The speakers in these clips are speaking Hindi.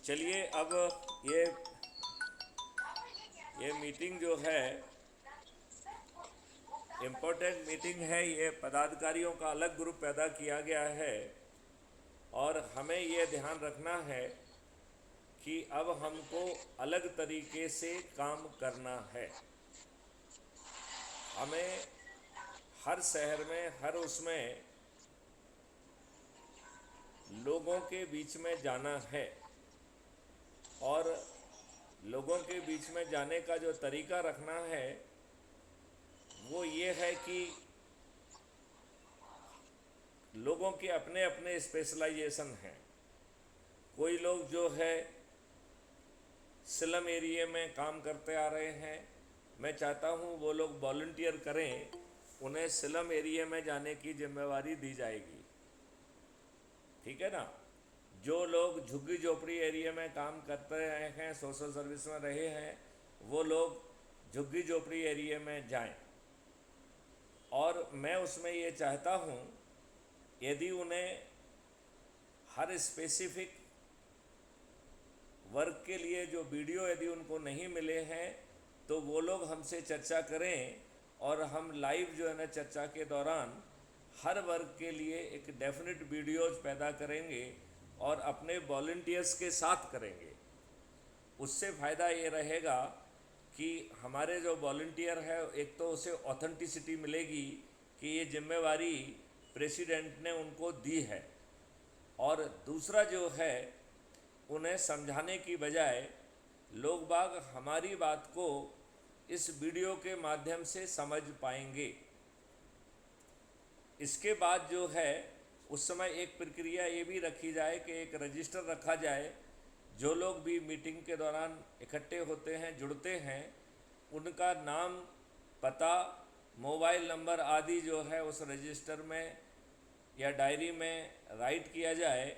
चलिए अब ये ये मीटिंग जो है इम्पोर्टेंट मीटिंग है। ये पदाधिकारियों का अलग ग्रुप पैदा किया गया है और हमें ये ध्यान रखना है कि अब हमको अलग तरीके से काम करना है। हमें हर शहर में हर उसमें लोगों के बीच में जाना है और लोगों के बीच में जाने का जो तरीका रखना है वो ये है कि लोगों के अपने अपने स्पेशलाइजेशन हैं। कोई लोग जो है स्लम एरिया में काम करते आ रहे हैं, मैं चाहता हूँ वो लोग वॉलंटियर करें, उन्हें स्लम एरिया में जाने की जिम्मेवारी दी जाएगी, ठीक है ना। जो लोग झुग्गी झोपड़ी एरिया में काम करते रहे हैं, सोशल सर्विस में रहे हैं, वो लोग झुग्गी झोपड़ी एरिया में जाएं। और मैं उसमें ये चाहता हूँ यदि उन्हें हर स्पेसिफिक वर्क के लिए जो वीडियो यदि उनको नहीं मिले हैं तो वो लोग हमसे चर्चा करें और हम लाइव जो है ना चर्चा के दौरान हर वर्ग के लिए एक डेफिनेट वीडियोज पैदा करेंगे और अपने वॉलंटियर्स के साथ करेंगे। उससे फ़ायदा ये रहेगा कि हमारे जो वॉलंटियर है एक तो उसे ऑथेंटिसिटी मिलेगी कि ये जिम्मेवारी प्रेसिडेंट ने उनको दी है, और दूसरा जो है उन्हें समझाने की बजाय लोग बाग हमारी बात को इस वीडियो के माध्यम से समझ पाएंगे। इसके बाद जो है उस समय एक प्रक्रिया ये भी रखी जाए कि एक रजिस्टर रखा जाए, जो लोग भी मीटिंग के दौरान इकट्ठे होते हैं जुड़ते हैं उनका नाम पता मोबाइल नंबर आदि जो है उस रजिस्टर में या डायरी में राइट किया जाए।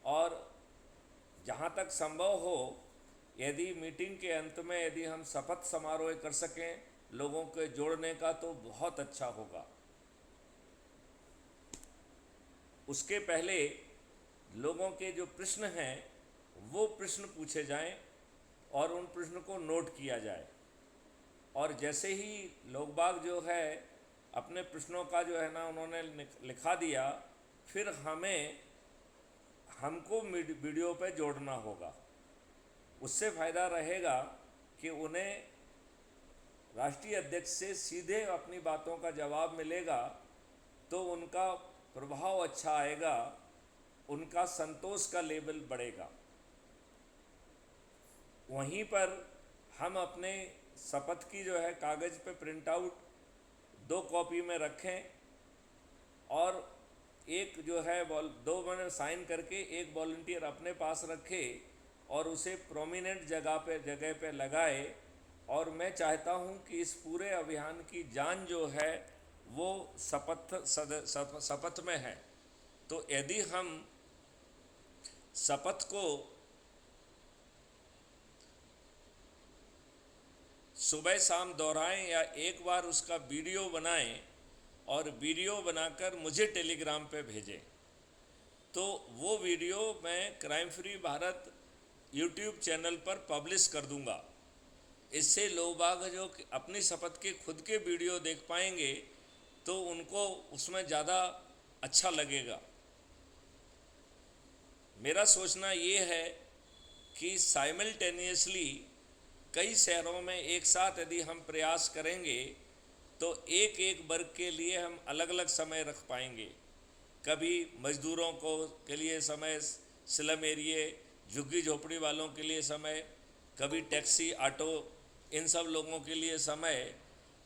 और जहाँ तक संभव हो यदि मीटिंग के अंत में यदि हम शपथ समारोह कर सकें लोगों के जोड़ने का तो बहुत अच्छा होगा। उसके पहले लोगों के जो प्रश्न हैं वो प्रश्न पूछे जाएं और उन प्रश्न को नोट किया जाए, और जैसे ही लोग बाग जो है अपने प्रश्नों का जो है ना उन्होंने लिखा दिया फिर हमको वीडियो पे जोड़ना होगा। उससे फ़ायदा रहेगा कि उन्हें राष्ट्रीय अध्यक्ष से सीधे अपनी बातों का जवाब मिलेगा तो उनका प्रभाव अच्छा आएगा, उनका संतोष का लेवल बढ़ेगा। वहीं पर हम अपने शपथ की जो है कागज़ पे प्रिंट आउट 2 कॉपी में रखें और एक जो है दो मैंने साइन करके एक वॉलंटियर अपने पास रखे और उसे प्रोमिनेंट जगह पे लगाए। और मैं चाहता हूं कि इस पूरे अभियान की जान जो है वो शपथ में है। तो यदि हम शपथ को सुबह शाम दोहराएं या एक बार उसका वीडियो बनाएं और वीडियो बनाकर मुझे टेलीग्राम पे भेजें तो वो वीडियो मैं crime free Bharat YouTube channel पर पब्लिश कर दूंगा। इससे लोग बाग जो अपनी शपथ के खुद के वीडियो देख पाएंगे तो उनको उसमें ज़्यादा अच्छा लगेगा। मेरा सोचना ये है कि साइमल्टेनियसली कई शहरों में एक साथ यदि हम प्रयास करेंगे तो एक एक वर्ग के लिए हम अलग अलग समय रख पाएंगे। कभी मज़दूरों को के लिए समय, स्लम एरिया झुग्गी झोपड़ी वालों के लिए समय, कभी टैक्सी ऑटो इन सब लोगों के लिए समय।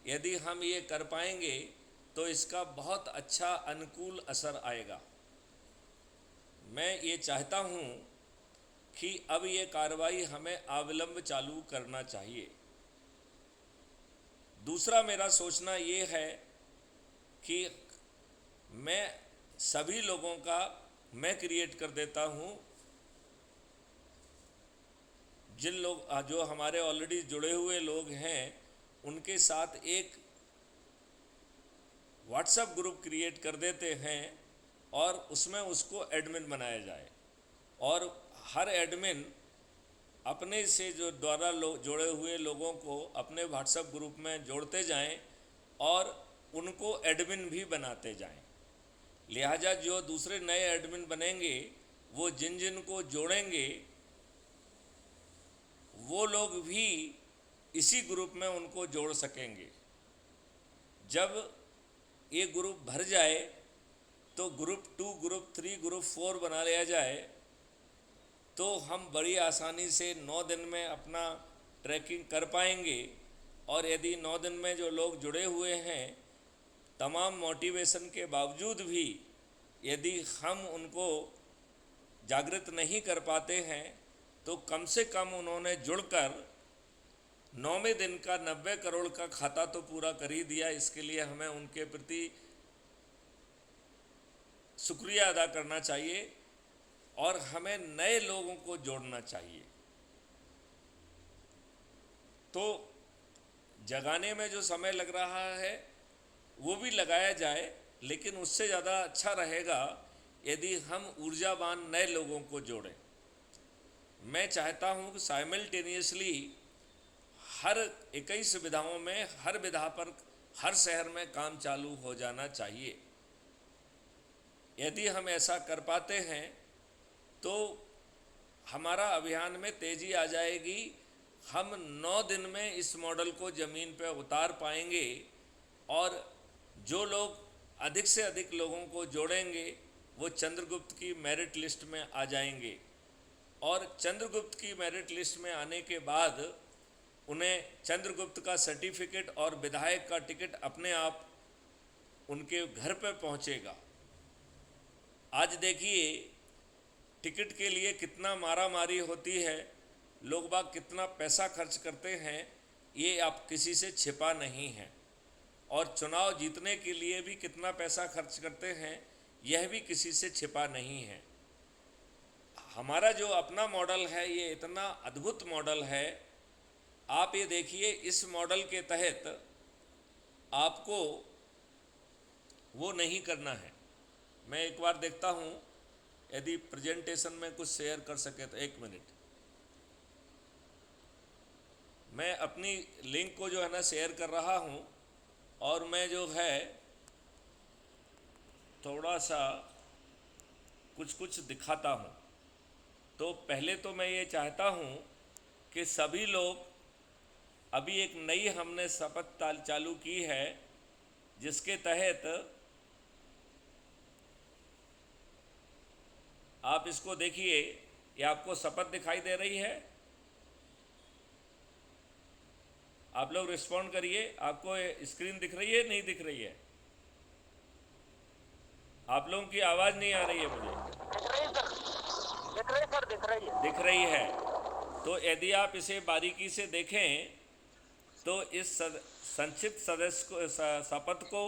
यदि हम ये कर पाएंगे तो इसका बहुत अच्छा अनुकूल असर आएगा। मैं ये चाहता हूँ कि अब ये कार्रवाई हमें अविलंब चालू करना चाहिए। दूसरा मेरा सोचना ये है कि मैं सभी लोगों का मैं क्रिएट कर देता हूँ, जिन लोग जो हमारे ऑलरेडी जुड़े हुए लोग हैं उनके साथ एक व्हाट्सएप ग्रुप क्रिएट कर देते हैं और उसमें उसको एडमिन बनाया जाए और हर एडमिन अपने से जो द्वारा जोड़े हुए लोगों को अपने व्हाट्सएप ग्रुप में जोड़ते जाएं और उनको एडमिन भी बनाते जाएं। लिहाजा जो दूसरे नए एडमिन बनेंगे वो जिन जिन को जोड़ेंगे वो लोग भी इसी ग्रुप में उनको जोड़ सकेंगे। जब ये ग्रुप भर जाए तो ग्रुप 2, ग्रुप 3, ग्रुप 4 बना लिया जाए तो हम बड़ी आसानी से 9 दिन में अपना ट्रैकिंग कर पाएंगे। और यदि 9 दिन में जो लोग जुड़े हुए हैं तमाम मोटिवेशन के बावजूद भी यदि हम उनको जागृत नहीं कर पाते हैं तो कम से कम उन्होंने जुड़कर 9वें दिन का 90 करोड़ का खाता तो पूरा कर ही दिया। इसके लिए हमें उनके प्रति शुक्रिया अदा करना चाहिए और हमें नए लोगों को जोड़ना चाहिए। तो जगाने में जो समय लग रहा है वो भी लगाया जाए, लेकिन उससे ज़्यादा अच्छा रहेगा यदि हम ऊर्जावान नए लोगों को जोड़ें। मैं चाहता हूं कि साइमल्टेनियसली हर 21 विधाओं में हर विधा पर हर शहर में काम चालू हो जाना चाहिए। यदि हम ऐसा कर पाते हैं तो हमारा अभियान में तेज़ी आ जाएगी। हम 9 दिन में इस मॉडल को ज़मीन पर उतार पाएंगे और जो लोग अधिक से अधिक लोगों को जोड़ेंगे वो चंद्रगुप्त की मेरिट लिस्ट में आ जाएंगे और चंद्रगुप्त की मेरिट लिस्ट में आने के बाद उन्हें चंद्रगुप्त का सर्टिफिकेट और विधायक का टिकट अपने आप उनके घर पर पहुंचेगा। आज देखिए टिकट के लिए कितना मारामारी होती है, लोग बाग कितना पैसा खर्च करते हैं, ये आप किसी से छिपा नहीं है। और चुनाव जीतने के लिए भी कितना पैसा खर्च करते हैं, यह भी किसी से छिपा नहीं है। हमारा जो अपना मॉडल है ये इतना अद्भुत मॉडल है। आप ये देखिए, इस मॉडल के तहत आपको वो नहीं करना है। मैं एक बार देखता हूँ यदि प्रेजेंटेशन में कुछ शेयर कर सके तो। 1 मिनट, मैं अपनी लिंक को जो है ना शेयर कर रहा हूँ और मैं जो है थोड़ा सा कुछ दिखाता हूँ। तो पहले तो मैं ये चाहता हूँ कि सभी लोग, अभी एक नई हमने शपथ चालू की है जिसके तहत आप इसको देखिए, ये आपको शपथ दिखाई दे रही है। आप लोग रिस्पॉन्ड करिए, आपको स्क्रीन दिख रही है नहीं दिख रही है? आप लोगों की आवाज़ नहीं आ रही है मुझे। दिख रही है। तो यदि आप इसे बारीकी से देखें तो इस संक्षिप्त सदस्य को शपथ को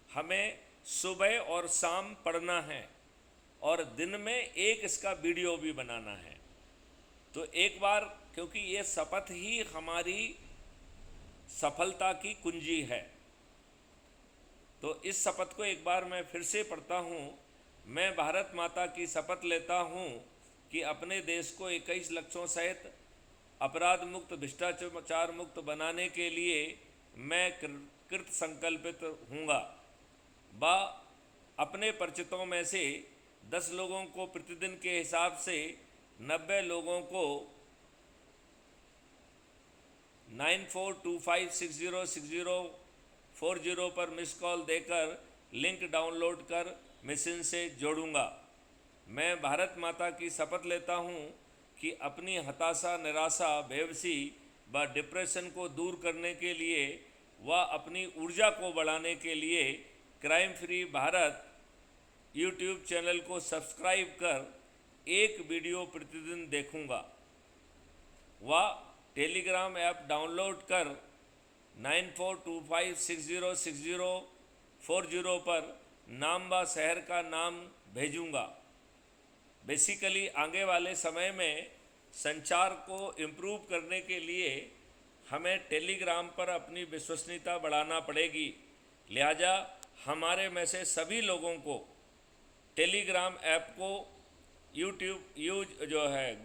हमें सुबह और शाम पढ़ना है और दिन में एक इसका वीडियो भी बनाना है। तो एक बार, क्योंकि ये शपथ ही हमारी सफलता की कुंजी है, तो इस शपथ को एक बार मैं फिर से पढ़ता हूँ। मैं भारत माता की शपथ लेता हूँ कि अपने देश को 21 लक्ष्यों सहित अपराध मुक्त, भ्रष्टाचार मुक्त बनाने के लिए मैं कृत संकल्पित हूँगा। अपने परिचितों में से 10 लोगों को प्रतिदिन के हिसाब से 90 लोगों को 9425606040 पर मिस कॉल देकर लिंक डाउनलोड कर मिशन से जोड़ूंगा। मैं भारत माता की शपथ लेता हूं कि अपनी हताशा, निराशा, बेबसी व डिप्रेशन को दूर करने के लिए व अपनी ऊर्जा को बढ़ाने के लिए crime free Bharat YouTube channel को सब्सक्राइब कर एक वीडियो प्रतिदिन देखूंगा व टेलीग्राम ऐप डाउनलोड कर 9425606040 पर नाम व शहर का नाम भेजूंगा। बेसिकली आगे वाले समय में संचार को इम्प्रूव करने के लिए हमें टेलीग्राम पर अपनी विश्वसनीयता बढ़ाना पड़ेगी। लिहाजा हमारे में से सभी लोगों को टेलीग्राम ऐप को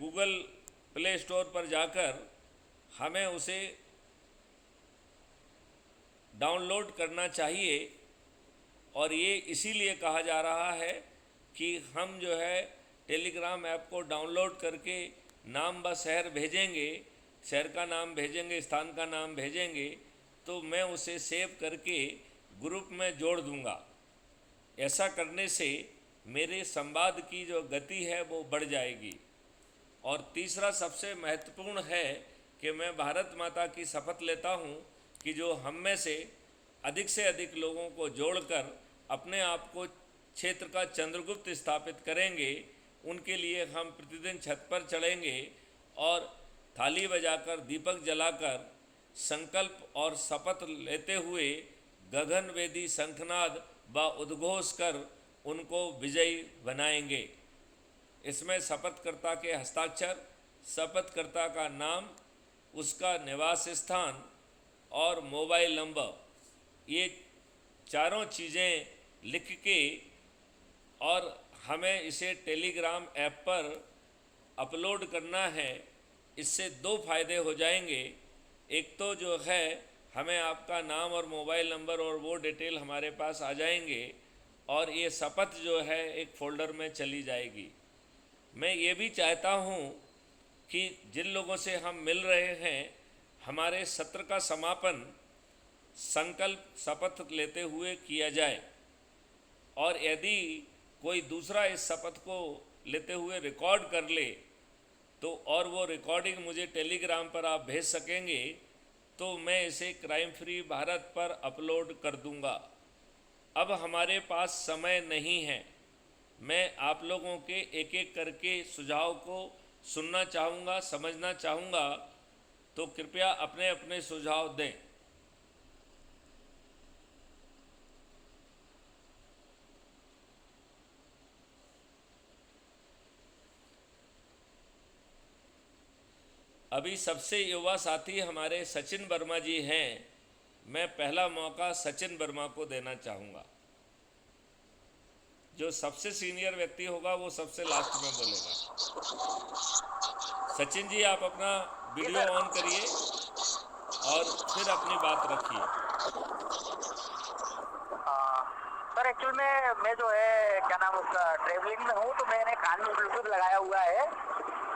गूगल प्ले स्टोर पर जाकर हमें उसे डाउनलोड करना चाहिए। और ये इसीलिए कहा जा रहा है कि हम जो है टेलीग्राम ऐप को डाउनलोड करके नाम व शहर भेजेंगे, शहर का नाम भेजेंगे, स्थान का नाम भेजेंगे, तो मैं उसे सेव करके ग्रुप में जोड़ दूंगा। ऐसा करने से मेरे संवाद की जो गति है वो बढ़ जाएगी। और तीसरा सबसे महत्वपूर्ण है कि मैं भारत माता की शपथ लेता हूँ कि जो हम में से अधिक लोगों को जोड़कर अपने आप को क्षेत्र का चंद्रगुप्त स्थापित करेंगे, उनके लिए हम प्रतिदिन छत पर चढ़ेंगे और थाली बजाकर, दीपक जलाकर, संकल्प और शपथ लेते हुए गगन वेदी शंखनाद व उद्घोष कर उनको विजयी बनाएंगे। इसमें शपथकर्ता के हस्ताक्षर, शपथकर्ता का नाम, उसका निवास स्थान और मोबाइल नंबर, ये चारों चीज़ें लिख के और हमें इसे टेलीग्राम ऐप पर अपलोड करना है। इससे दो फायदे हो जाएंगे। एक तो जो है हमें आपका नाम और मोबाइल नंबर और वो डिटेल हमारे पास आ जाएंगे, और ये शपथ जो है एक फ़ोल्डर में चली जाएगी। मैं ये भी चाहता हूँ कि जिन लोगों से हम मिल रहे हैं, हमारे सत्र का समापन संकल्प शपथ लेते हुए किया जाए, और यदि कोई दूसरा इस शपथ को लेते हुए रिकॉर्ड कर ले तो, और वो रिकॉर्डिंग मुझे टेलीग्राम पर आप भेज सकेंगे, तो मैं इसे क्राइम फ्री भारत पर अपलोड कर दूंगा। अब हमारे पास समय नहीं है। मैं आप लोगों के एक एक करके सुझाव को सुनना चाहूँगा, समझना चाहूँगा, तो कृपया अपने अपने सुझाव दें। अभी सबसे युवा साथी हमारे सचिन वर्मा जी हैं। मैं पहला मौका सचिन वर्मा को देना चाहूँगा। जो सबसे सीनियर व्यक्ति होगा वो सबसे लास्ट में बोलेगा। सचिन जी, आप अपना वीडियो ऑन करिए और फिर अपनी बात रखिए। सर एक्चुअल में मैं जो है क्या नाम उसका ट्रेवलिंग में हूँ, तो मैंने कान में ब्लूटूथ लगाया हुआ है।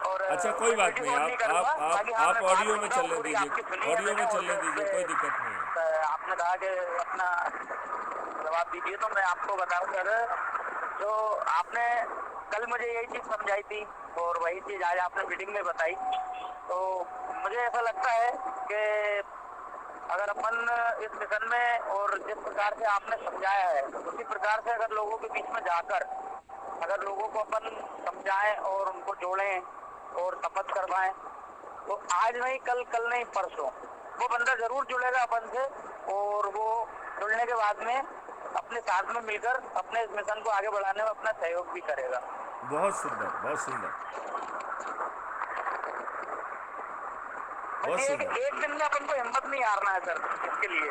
और अच्छा, कोई बात नहीं, आप ऑडियो में चलने दीजिए, ऑडियो में चलने दीजिए, कोई दिक्कत नहीं है। आपने कहा कि अपना जवाब दीजिए, तो मैं आपको बताऊं सर, जो आपने कल मुझे यही चीज़ समझाई थी और वही चीज़ आज आपने मीटिंग में बताई, तो मुझे ऐसा लगता है कि अगर अपन इस मिशन में और जिस प्रकार से आपने समझाया है, उसी प्रकार से अगर लोगों के बीच में जाकर अगर लोगों को अपन समझाएं और उनको जोड़ें और शपथ करवाएं, तो आज नहीं कल, कल नहीं परसों वो बंदा जरूर जुड़ेगा अपन से, और वो जुड़ने के बाद में अपने साथ में मिलकर अपने इस मिशन को आगे बढ़ाने में अपना सहयोग भी करेगा। बहुत सुंदर, बहुत सुंदर, बहुत सुंदर। एक दिन में अपन को हिम्मत नहीं हारना है सर। इसके लिए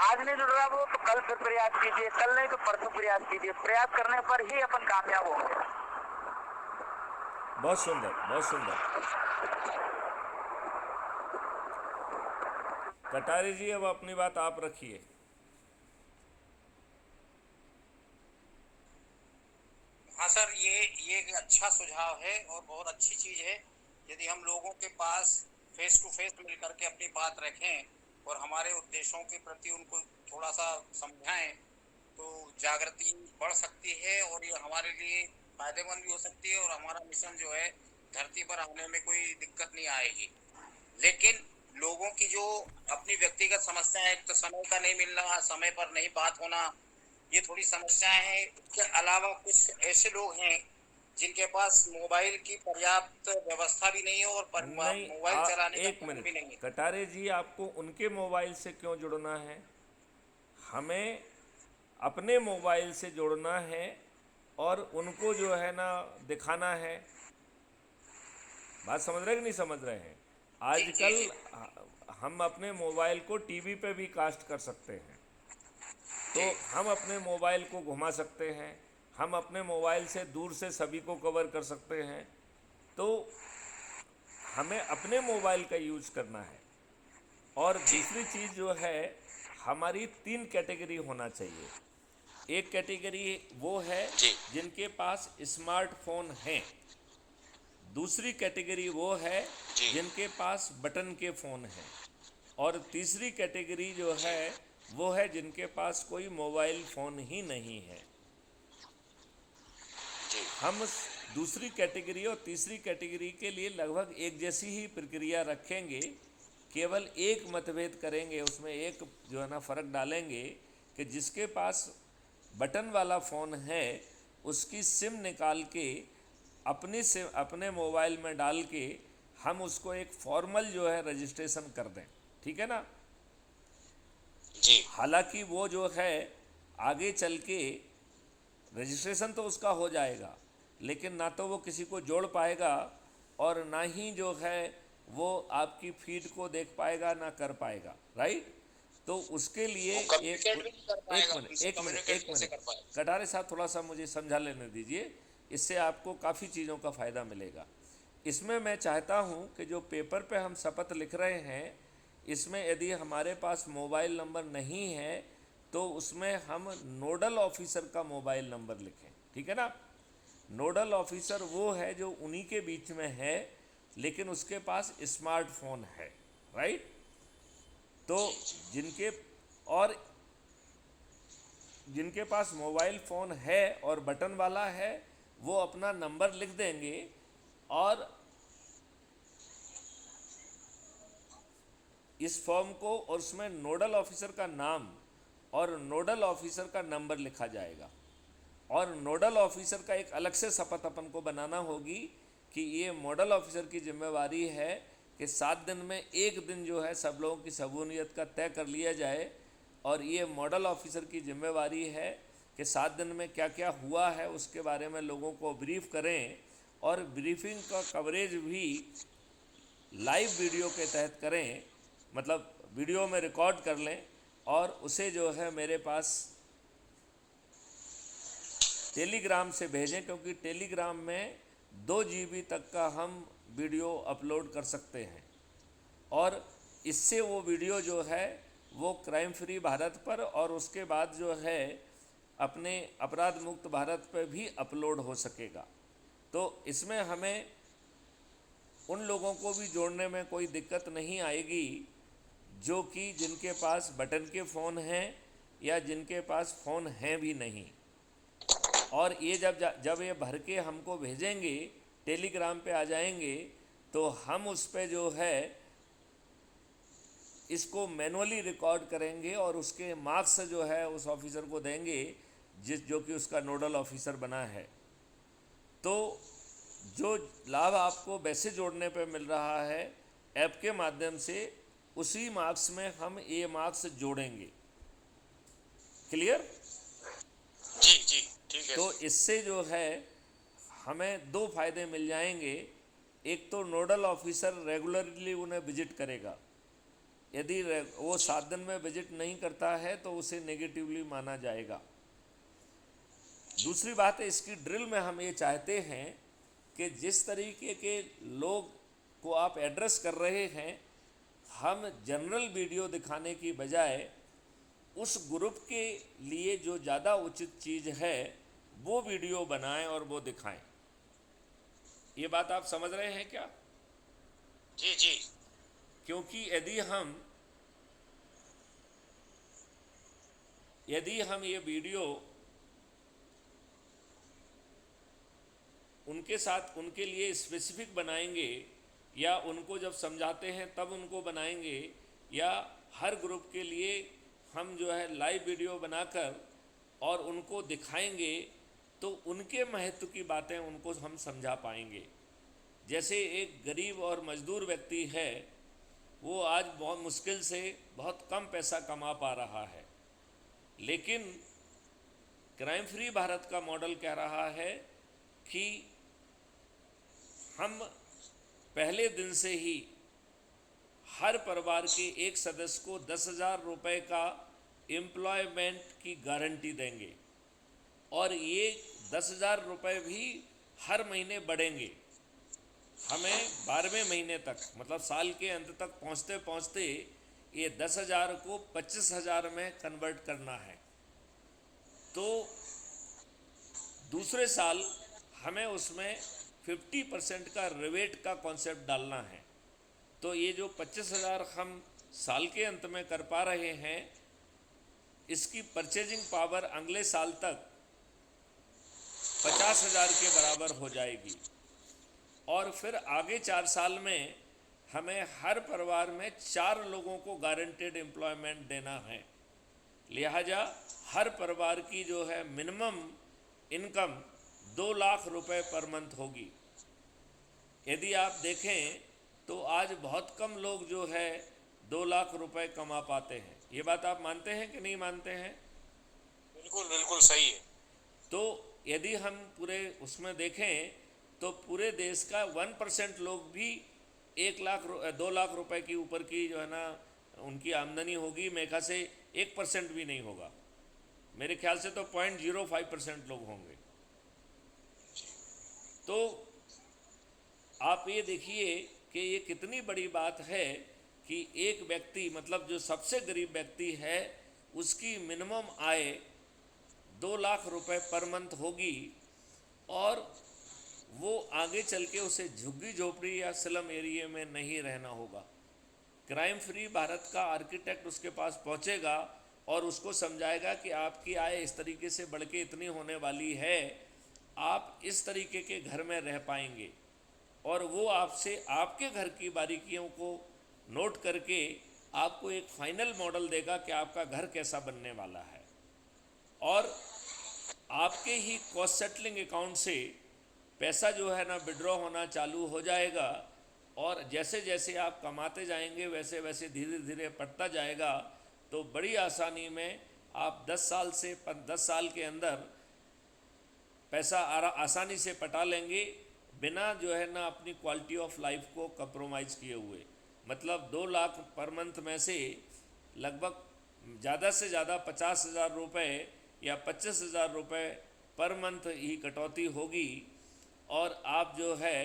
आज नहीं जुड़ रहा वो, तो कल फिर प्रयास कीजिए, कल नहीं तो परसों प्रयास कीजिए। प्रयास करने पर ही अपन कामयाब होंगे। बहुत सुंदर, बहुत सुंदर। कटारे जी, अब अपनी बात आप रखिए। हाँ सर, ये एक अच्छा सुझाव है और बहुत अच्छी चीज है। यदि हम लोगों के पास फेस टू फेस मिलकर के अपनी बात रखें और हमारे उद्देश्यों के प्रति उनको थोड़ा सा समझाएं, तो जागृति बढ़ सकती है और ये हमारे लिए फायदेमंद भी हो सकती है, और हमारा मिशन जो है धरती पर आने में कोई दिक्कत नहीं आएगी। लेकिन लोगों की जो अपनी व्यक्तिगत समस्याएं, एक तो समय का नहीं मिलना, समय पर नहीं बात होना, ये थोड़ी समस्याएं हैं। इसके अलावा कुछ ऐसे लोग हैं जिनके पास मोबाइल की पर्याप्त व्यवस्था भी नहीं है और मोबाइल चलाने का ज्ञान भी नहीं है। कटारे जी, आपको उनके मोबाइल से क्यों जुड़ना है? हमें अपने मोबाइल से जुड़ना है और उनको जो है ना दिखाना है। बात समझ रहे हैं कि नहीं समझ रहे हैं? आजकल हम अपने मोबाइल को टीवी पे भी कास्ट कर सकते हैं, तो हम अपने मोबाइल को घुमा सकते हैं, हम अपने मोबाइल से दूर से सभी को कवर कर सकते हैं। तो हमें अपने मोबाइल का यूज करना है। और दूसरी चीज़ जो है, हमारी 3 कैटेगरी होना चाहिए। एक कैटेगरी वो है जी जिनके पास स्मार्टफोन हैं, दूसरी कैटेगरी वो है जी जिनके पास बटन के फ़ोन हैं, और तीसरी कैटेगरी जो जी है वो है जिनके पास कोई मोबाइल फ़ोन ही नहीं है। जी हम दूसरी कैटेगरी और तीसरी कैटेगरी के लिए लगभग एक जैसी ही प्रक्रिया रखेंगे, केवल एक मतभेद करेंगे, उसमें एक जो है ना फ़र्क डालेंगे कि जिसके पास बटन वाला फ़ोन है उसकी सिम निकाल के अपने मोबाइल में डाल के हम उसको एक फॉर्मल जो है रजिस्ट्रेशन कर दें, ठीक है ना। जी हालांकि वो जो है आगे चल के रजिस्ट्रेशन तो उसका हो जाएगा, लेकिन ना तो वो किसी को जोड़ पाएगा और ना ही जो है वो आपकी फीड को देख पाएगा, ना कर पाएगा, राइट। तो उसके लिए वो कम्युनिकेट भी नहीं कर एक पाएगा, मिनट उनसे एक मिनट कम्युनिकेट एक कैसे मिनट कर पाएगा? कटारे साहब, थोड़ा सा मुझे समझा लेने दीजिए, इससे आपको काफ़ी चीज़ों का फ़ायदा मिलेगा। इसमें मैं चाहता हूं कि जो पेपर पे हम शपथ लिख रहे हैं, इसमें यदि हमारे पास मोबाइल नंबर नहीं है तो उसमें हम नोडल ऑफिसर का मोबाइल नंबर लिखें, ठीक है ना। नोडल ऑफिसर वो है जो उन्हीं के बीच में है, लेकिन उसके पास स्मार्टफोन है, राइट। तो जी जी जिनके और जिनके पास मोबाइल फ़ोन है और बटन वाला है, वो अपना नंबर लिख देंगे और इस फॉर्म को, और उसमें नोडल ऑफिसर का नाम और नोडल ऑफिसर का नंबर लिखा जाएगा। और नोडल ऑफिसर का एक अलग से शपथ अपन को बनाना होगी कि ये नोडल ऑफिसर की जिम्मेवारी है कि 7 दिन में एक दिन जो है सब लोगों की शमूलियत का तय कर लिया जाए, और ये नोडल ऑफिसर की जिम्मेवारी है कि 7 दिन में क्या क्या हुआ है उसके बारे में लोगों को ब्रीफ करें, और ब्रीफिंग का कवरेज भी लाइव वीडियो के तहत करें, मतलब वीडियो में रिकॉर्ड कर लें और उसे जो है मेरे पास टेलीग्राम से भेजें, क्योंकि टेलीग्राम में 2 GB तक का हम वीडियो अपलोड कर सकते हैं, और इससे वो वीडियो जो है वो क्राइम फ्री भारत पर और उसके बाद जो है अपने अपराध मुक्त भारत पर भी अपलोड हो सकेगा। तो इसमें हमें उन लोगों को भी जोड़ने में कोई दिक्कत नहीं आएगी जो कि जिनके पास बटन के फ़ोन हैं या जिनके पास फ़ोन हैं भी नहीं। और ये जब ये भर के हमको भेजेंगे, टेलीग्राम पे आ जाएंगे, तो हम उस पे जो है इसको मैनुअली रिकॉर्ड करेंगे और उसके मार्क्स जो है उस ऑफिसर को देंगे जो कि उसका नोडल ऑफिसर बना है। तो जो लाभ आपको वैसे जोड़ने पे मिल रहा है ऐप के माध्यम से, उसी मार्क्स में हम ये मार्क्स जोड़ेंगे। क्लियर? जी जी ठीक है तो सर। इससे जो है हमें 2 फायदे मिल जाएंगे। एक तो नोडल ऑफिसर रेगुलरली उन्हें विजिट करेगा, यदि वो 7 दिन में विजिट नहीं करता है तो उसे नेगेटिवली माना जाएगा। दूसरी बात है, इसकी ड्रिल में हम ये चाहते हैं कि जिस तरीके के लोग को आप एड्रेस कर रहे हैं, हम जनरल वीडियो दिखाने की बजाय उस ग्रुप के लिए जो ज़्यादा उचित चीज़ है वो वीडियो बनाएं और वो दिखाएं। ये बात आप समझ रहे हैं क्या? जी जी क्योंकि यदि हम ये वीडियो उनके साथ उनके लिए स्पेसिफिक बनाएंगे, या उनको जब समझाते हैं तब उनको बनाएंगे, या हर ग्रुप के लिए हम जो है लाइव वीडियो बनाकर और उनको दिखाएंगे, तो उनके महत्व की बातें उनको हम समझा पाएंगे। जैसे एक गरीब और मजदूर व्यक्ति है, वो आज बहुत मुश्किल से बहुत कम पैसा कमा पा रहा है, लेकिन क्राइम फ्री भारत का मॉडल कह रहा है कि हम पहले दिन से ही हर परिवार के एक सदस्य को 10,000 रुपये का एम्प्लॉयमेंट की गारंटी देंगे, और ये 10,000 रुपये भी हर महीने बढ़ेंगे। हमें 12वें महीने तक मतलब साल के अंत तक पहुंचते पहुंचते ये 10,000 को 25,000 में कन्वर्ट करना है। तो दूसरे साल हमें उसमें 50% का रिबेट का कॉन्सेप्ट डालना है। तो ये जो 25,000 हम साल के अंत में कर पा रहे हैं, इसकी परचेजिंग पावर अगले साल तक 50,000 के बराबर हो जाएगी। और फिर आगे 4 साल में हमें हर परिवार में 4 लोगों को गारंटेड एम्प्लॉयमेंट देना है। लिहाजा हर परिवार की जो है मिनिमम इनकम 2 लाख रुपए पर मंथ होगी। यदि आप देखें तो आज बहुत कम लोग जो है 2 लाख रुपए कमा पाते हैं। ये बात आप मानते हैं कि नहीं मानते हैं? बिल्कुल बिल्कुल सही है। तो यदि हम पूरे उसमें देखें तो पूरे देश का 1% लोग भी 2 लाख रुपए की ऊपर की जो है ना उनकी आमदनी होगी। मेरे ख्याल से 1% भी नहीं होगा। मेरे ख्याल से तो 0.05% लोग होंगे। तो आप ये देखिए कि ये कितनी बड़ी बात है कि एक व्यक्ति मतलब जो सबसे गरीब व्यक्ति है उसकी मिनिमम आय 2 लाख रुपए पर मंथ होगी और वो आगे चल के उसे झुग्गी झोपड़ी या स्लम एरिया में नहीं रहना होगा। क्राइम फ्री भारत का आर्किटेक्ट उसके पास पहुंचेगा और उसको समझाएगा कि आपकी आय इस तरीके से बढ़ के इतनी होने वाली है, आप इस तरीके के घर में रह पाएंगे। और वो आपसे आपके घर की बारीकियों को नोट करके आपको एक फाइनल मॉडल देगा कि आपका घर कैसा बनने वाला है। और आपके ही कॉस्ट सेटलिंग अकाउंट से पैसा जो है ना विड्रॉ होना चालू हो जाएगा। और जैसे जैसे आप कमाते जाएंगे वैसे वैसे धीरे धीरे बढ़ता जाएगा। तो बड़ी आसानी में आप 10 साल के अंदर पैसा आसानी से पटा लेंगे, बिना जो है ना अपनी क्वालिटी ऑफ लाइफ को कंप्रोमाइज़ किए हुए। मतलब 2 लाख पर मंथ में से लगभग ज़्यादा से ज़्यादा 50,000 रुपये या 25,000 रुपये पर मंथ ही कटौती होगी। और आप जो है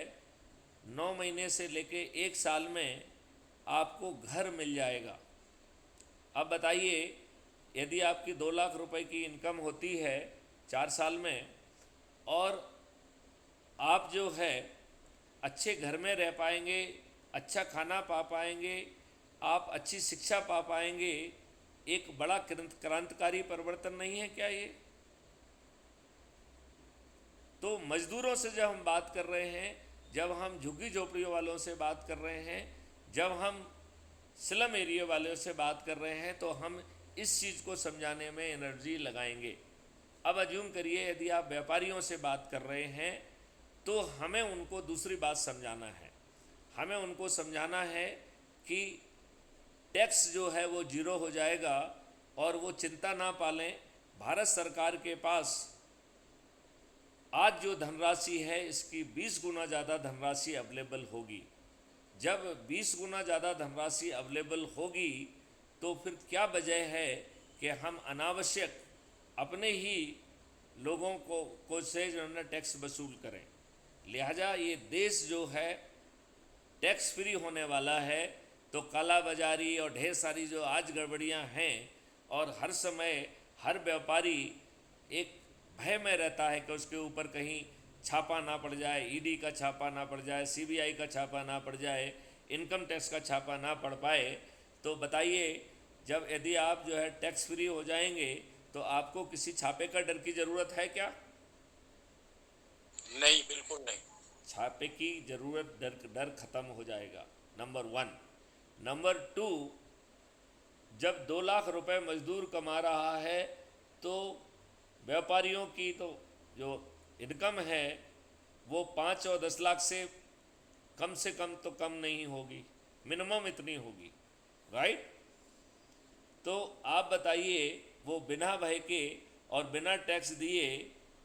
9 महीने से लेके 1 साल में आपको घर मिल जाएगा। अब बताइए, यदि आपकी 2 लाख रुपए की इनकम होती है 4 साल में और आप जो है अच्छे घर में रह पाएंगे, अच्छा खाना पा पाएंगे, आप अच्छी शिक्षा पा पाएंगे, एक बड़ा क्रांतिकारी परिवर्तन नहीं है क्या ये? तो मजदूरों से जब हम बात कर रहे हैं, जब हम झुग्गी झोपड़ियों वालों से बात कर रहे हैं, जब हम स्लम एरिया वालों से बात कर रहे हैं, तो हम इस चीज़ को समझाने में एनर्जी लगाएंगे। अब अज्यूम करिए यदि आप व्यापारियों से बात कर रहे हैं तो हमें उनको दूसरी बात समझाना है। हमें उनको समझाना है कि टैक्स जो है वो 0 हो जाएगा और वो चिंता ना पालें। भारत सरकार के पास आज जो धनराशि है इसकी 20 गुना ज़्यादा धनराशि अवेलेबल होगी। जब 20 गुना ज़्यादा धनराशि अवेलेबल होगी तो फिर क्या वजह है कि हम अनावश्यक अपने ही लोगों को से जो है टैक्स वसूल करें। लिहाजा ये देश जो है टैक्स फ्री होने वाला है। तो काला बाजारी और ढेर सारी जो आज गड़बड़ियां हैं और हर समय हर व्यापारी एक भय में रहता है कि उसके ऊपर कहीं छापा ना पड़ जाए, ईडी का छापा ना पड़ जाए, सीबीआई का छापा ना पड़ जाए, इनकम टैक्स का छापा ना पड़ पाए। तो बताइए, जब यदि आप जो है टैक्स फ्री हो जाएंगे तो आपको किसी छापे का डर की ज़रूरत है क्या? नहीं, बिल्कुल नहीं। छापे की ज़रूरत, डर खत्म हो जाएगा, नंबर 1। नंबर 2, जब 2 लाख रुपए मजदूर कमा रहा है तो व्यापारियों की तो जो इनकम है वो 5 और 10 लाख से कम तो कम नहीं होगी, मिनिमम इतनी होगी, राइट? तो आप बताइए, वो बिना भय के और बिना टैक्स दिए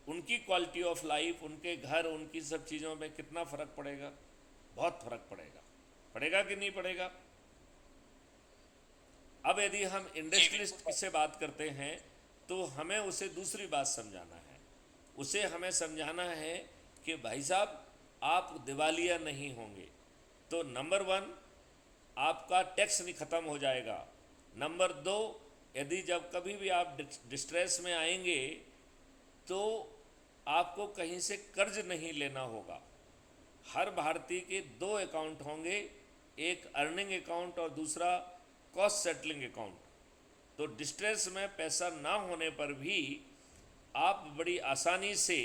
उनकी क्वालिटी ऑफ लाइफ, उनके घर, उनकी सब चीज़ों में कितना फ़र्क पड़ेगा? बहुत फ़र्क पड़ेगा कि नहीं पड़ेगा? अब यदि हम इंडस्ट्रियलिस्ट से बात करते हैं तो हमें उसे दूसरी बात समझाना है। उसे हमें समझाना है कि भाई साहब, आप दिवालिया नहीं होंगे। तो नंबर 1 आपका टैक्स नहीं ख़त्म हो जाएगा। नंबर 2, यदि जब कभी भी आप डिस्ट्रेस में आएंगे तो आपको कहीं से कर्ज नहीं लेना होगा। हर भारतीय के 2 अकाउंट होंगे, एक अर्निंग अकाउंट और दूसरा कॉस्ट सेटलिंग अकाउंट। तो डिस्ट्रेस में पैसा ना होने पर भी आप बड़ी आसानी से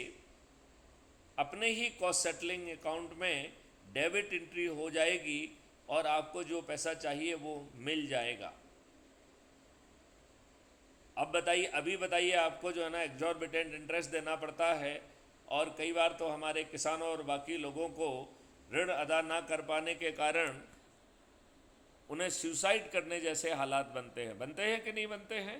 अपने ही कॉस्ट सेटलिंग अकाउंट में डेबिट एंट्री हो जाएगी और आपको जो पैसा चाहिए वो मिल जाएगा। अब बताइए, अभी बताइए, आपको जो है ना एग्जॉर्बिटेंट इंटरेस्ट देना पड़ता है और कई बार तो हमारे किसानों और बाकी लोगों को ऋण अदा ना कर पाने के कारण उन्हें सुसाइड करने जैसे हालात बनते हैं कि नहीं बनते हैं?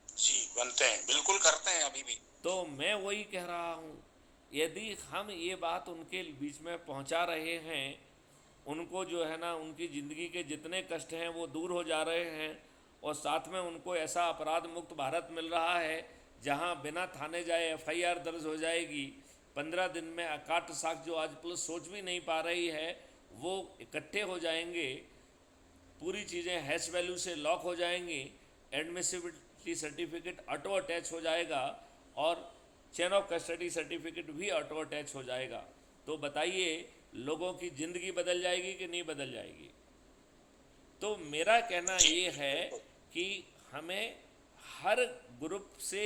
जी बनते हैं, बिल्कुल करते हैं अभी भी। तो मैं वही कह रहा हूँ, यदि हम ये बात उनके बीच में पहुँचा रहे हैं, उनको जो है ना उनकी ज़िंदगी के जितने कष्ट हैं वो दूर हो जा रहे हैं और साथ में उनको ऐसा अपराध मुक्त भारत मिल रहा है जहां बिना थाने जाए एफआईआर दर्ज हो जाएगी। 15 दिन में अकाट साख जो आज पुलिस सोच भी नहीं पा रही है वो इकट्ठे हो जाएंगे, पूरी चीज़ें हैश वैल्यू से लॉक हो जाएंगी, एडमिसिबिलिटी सर्टिफिकेट ऑटो अटैच हो जाएगा और चेन ऑफ कस्टडी सर्टिफिकेट भी ऑटो अटैच हो जाएगा। तो बताइए, लोगों की ज़िंदगी बदल जाएगी कि नहीं बदल जाएगी? तो मेरा कहना ये है कि हमें हर ग्रुप से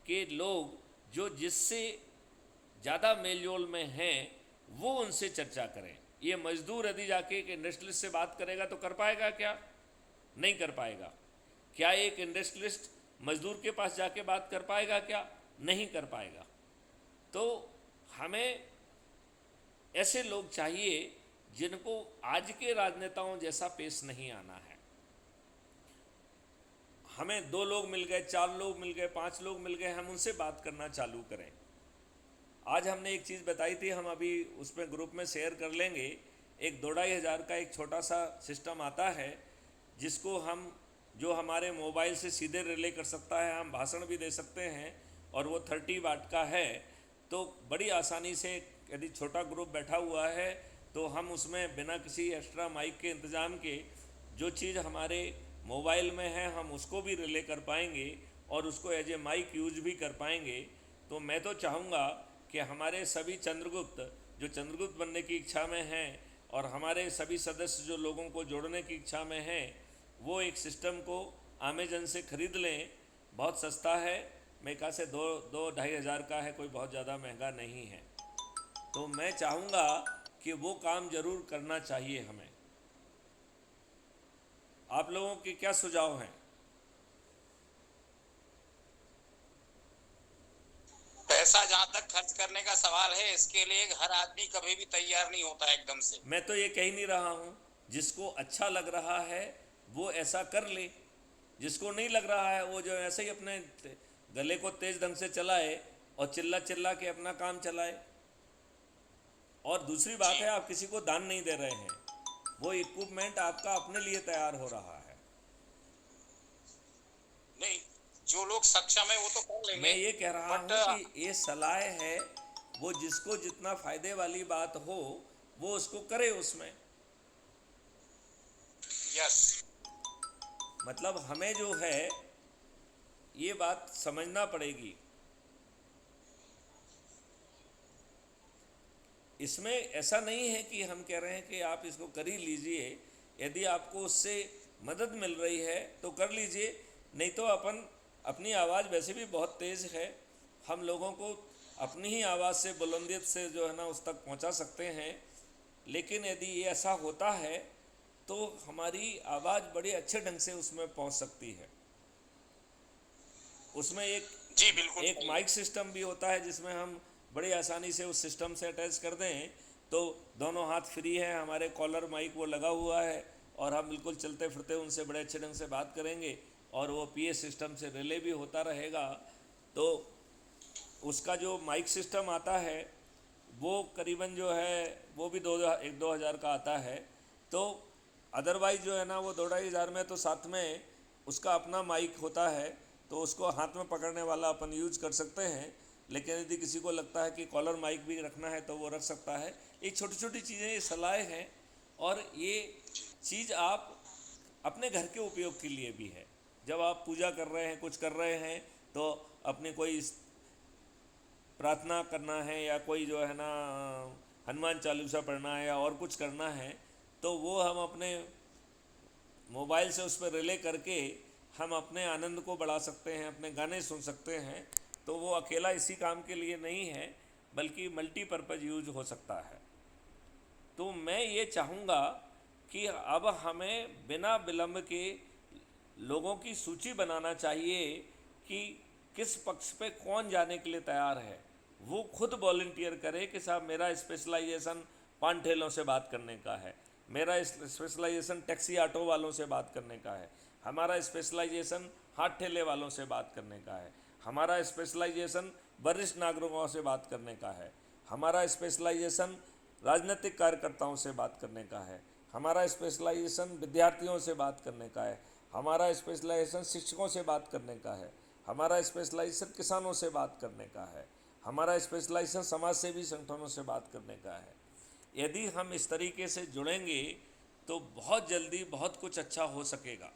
के लोग जो जिससे ज़्यादा मेलजोल में हैं वो उनसे चर्चा करें। ये मजदूर यदि जाके एक इंडस्ट्रियलिस्ट से बात करेगा तो कर पाएगा क्या? नहीं कर पाएगा। क्या एक इंडस्ट्रियलिस्ट मजदूर के पास जाके बात कर पाएगा क्या? नहीं कर पाएगा। तो हमें ऐसे लोग चाहिए जिनको आज के राजनेताओं जैसा पेश नहीं आना है। हमें 2 लोग मिल गए, 4 लोग मिल गए, 5 लोग मिल गए, हम उनसे बात करना चालू करें। आज हमने एक चीज़ बताई थी, हम अभी उसमें ग्रुप में शेयर कर लेंगे। एक 2-2.5 हज़ार का एक छोटा सा सिस्टम आता है जिसको हम जो हमारे मोबाइल से सीधे रिले कर सकता है, हम भाषण भी दे सकते हैं और वो 30 वाट का है। तो बड़ी आसानी से यदि छोटा ग्रुप बैठा हुआ है तो हम उसमें बिना किसी एक्स्ट्रा माइक के इंतज़ाम के जो चीज़ हमारे मोबाइल में है हम उसको भी रिले कर पाएंगे और उसको एज ए माइक यूज भी कर पाएंगे। तो मैं तो चाहूँगा कि हमारे सभी चंद्रगुप्त जो चंद्रगुप्त बनने की इच्छा में हैं और हमारे सभी सदस्य जो लोगों को जोड़ने की इच्छा में हैं वो एक सिस्टम को अमेजन से ख़रीद लें। बहुत सस्ता है, मेरे ख्याल से 2-2.5 हज़ार का है, कोई बहुत ज़्यादा महंगा नहीं है। तो मैं चाहूँगा कि वो काम ज़रूर करना चाहिए हमें। आप लोगों के क्या सुझाव हैं? पैसा जहाँ तक खर्च करने का सवाल है, इसके लिए हर आदमी कभी भी तैयार नहीं होता एकदम से। मैं तो ये कह ही नहीं रहा हूँ, जिसको अच्छा लग रहा है वो ऐसा कर ले, जिसको नहीं लग रहा है वो जो ऐसे ही अपने गले को तेज ढंग से चलाए और चिल्ला चिल्ला के अपना काम चलाए। और दूसरी बात है, आप किसी को दान नहीं दे रहे हैं, वो इक्विपमेंट आपका अपने लिए तैयार हो रहा है। नहीं, जो लोग सक्षम है वो तो कर लेंगे। मैं ये कह रहा हूँ कि ये सलाह है, वो जिसको जितना फायदे वाली बात हो वो उसको करे उसमें। यस, मतलब हमें जो है ये बात समझना पड़ेगी। इसमें ऐसा नहीं है कि हम कह रहे हैं कि आप इसको कर ही लीजिए, यदि आपको उससे मदद मिल रही है तो कर लीजिए, नहीं तो अपनी आवाज़ वैसे भी बहुत तेज़ है, हम लोगों को अपनी ही आवाज़ से बुलंदियत से जो है ना उस तक पहुंचा सकते हैं। लेकिन यदि ये ऐसा होता है तो हमारी आवाज़ बड़े अच्छे ढंग से उसमें पहुंच सकती है। उसमें जी बिल्कुल एक माइक सिस्टम भी होता है जिसमें हम बड़ी आसानी से उस सिस्टम से अटैच कर दें तो दोनों हाथ फ्री हैं, हमारे कॉलर माइक वो लगा हुआ है और हम बिल्कुल चलते फिरते उनसे बड़े अच्छे ढंग से बात करेंगे और वो पीए सिस्टम से रिले भी होता रहेगा। तो उसका जो माइक सिस्टम आता है वो करीबन जो है वो भी 1-2 हज़ार का आता है। तो अदरवाइज़ जो है ना वो 2-2.5 हज़ार में तो साथ में उसका अपना माइक होता है, तो उसको हाथ में पकड़ने वाला अपन यूज कर सकते हैं। लेकिन यदि किसी को लगता है कि कॉलर माइक भी रखना है तो वो रख सकता है। ये छोटी छोटी चीज़ें, ये सलाहें हैं, और ये चीज़ आप अपने घर के उपयोग के लिए भी है। जब आप पूजा कर रहे हैं, कुछ कर रहे हैं, तो अपने कोई प्रार्थना करना है या कोई जो है ना हनुमान चालीसा पढ़ना है या और कुछ करना है, तो वो हम अपने मोबाइल से उस पर रिले करके हम अपने आनंद को बढ़ा सकते हैं, अपने गाने सुन सकते हैं। तो वो अकेला इसी काम के लिए नहीं है, बल्कि मल्टीपर्पज़ यूज हो सकता है। तो मैं ये चाहूँगा कि अब हमें बिना विलंब के लोगों की सूची बनाना चाहिए कि किस पक्ष पे कौन जाने के लिए तैयार है। वो खुद वॉलंटियर करे कि साहब मेरा स्पेशलाइजेशन पान ठेलों से बात करने का है, मेरा स्पेशलाइजेशन टैक्सी ऑटो वालों से बात करने का है, हमारा स्पेशलाइजेशन हाथ ठेले वालों से बात करने का है, हमारा स्पेशलाइजेशन वरिष्ठ नागरिकों से बात करने का है, हमारा स्पेशलाइजेशन राजनीतिक कार्यकर्ताओं से बात करने का है, हमारा स्पेशलाइजेशन विद्यार्थियों से बात करने का है, हमारा स्पेशलाइजेशन शिक्षकों से बात करने का है, हमारा स्पेशलाइजेशन किसानों से बात करने का है, हमारा स्पेशलाइजेशन समाज सेवी संगठनों से बात करने का है। यदि हम इस तरीके से जुड़ेंगे तो बहुत जल्दी बहुत कुछ अच्छा हो सकेगा।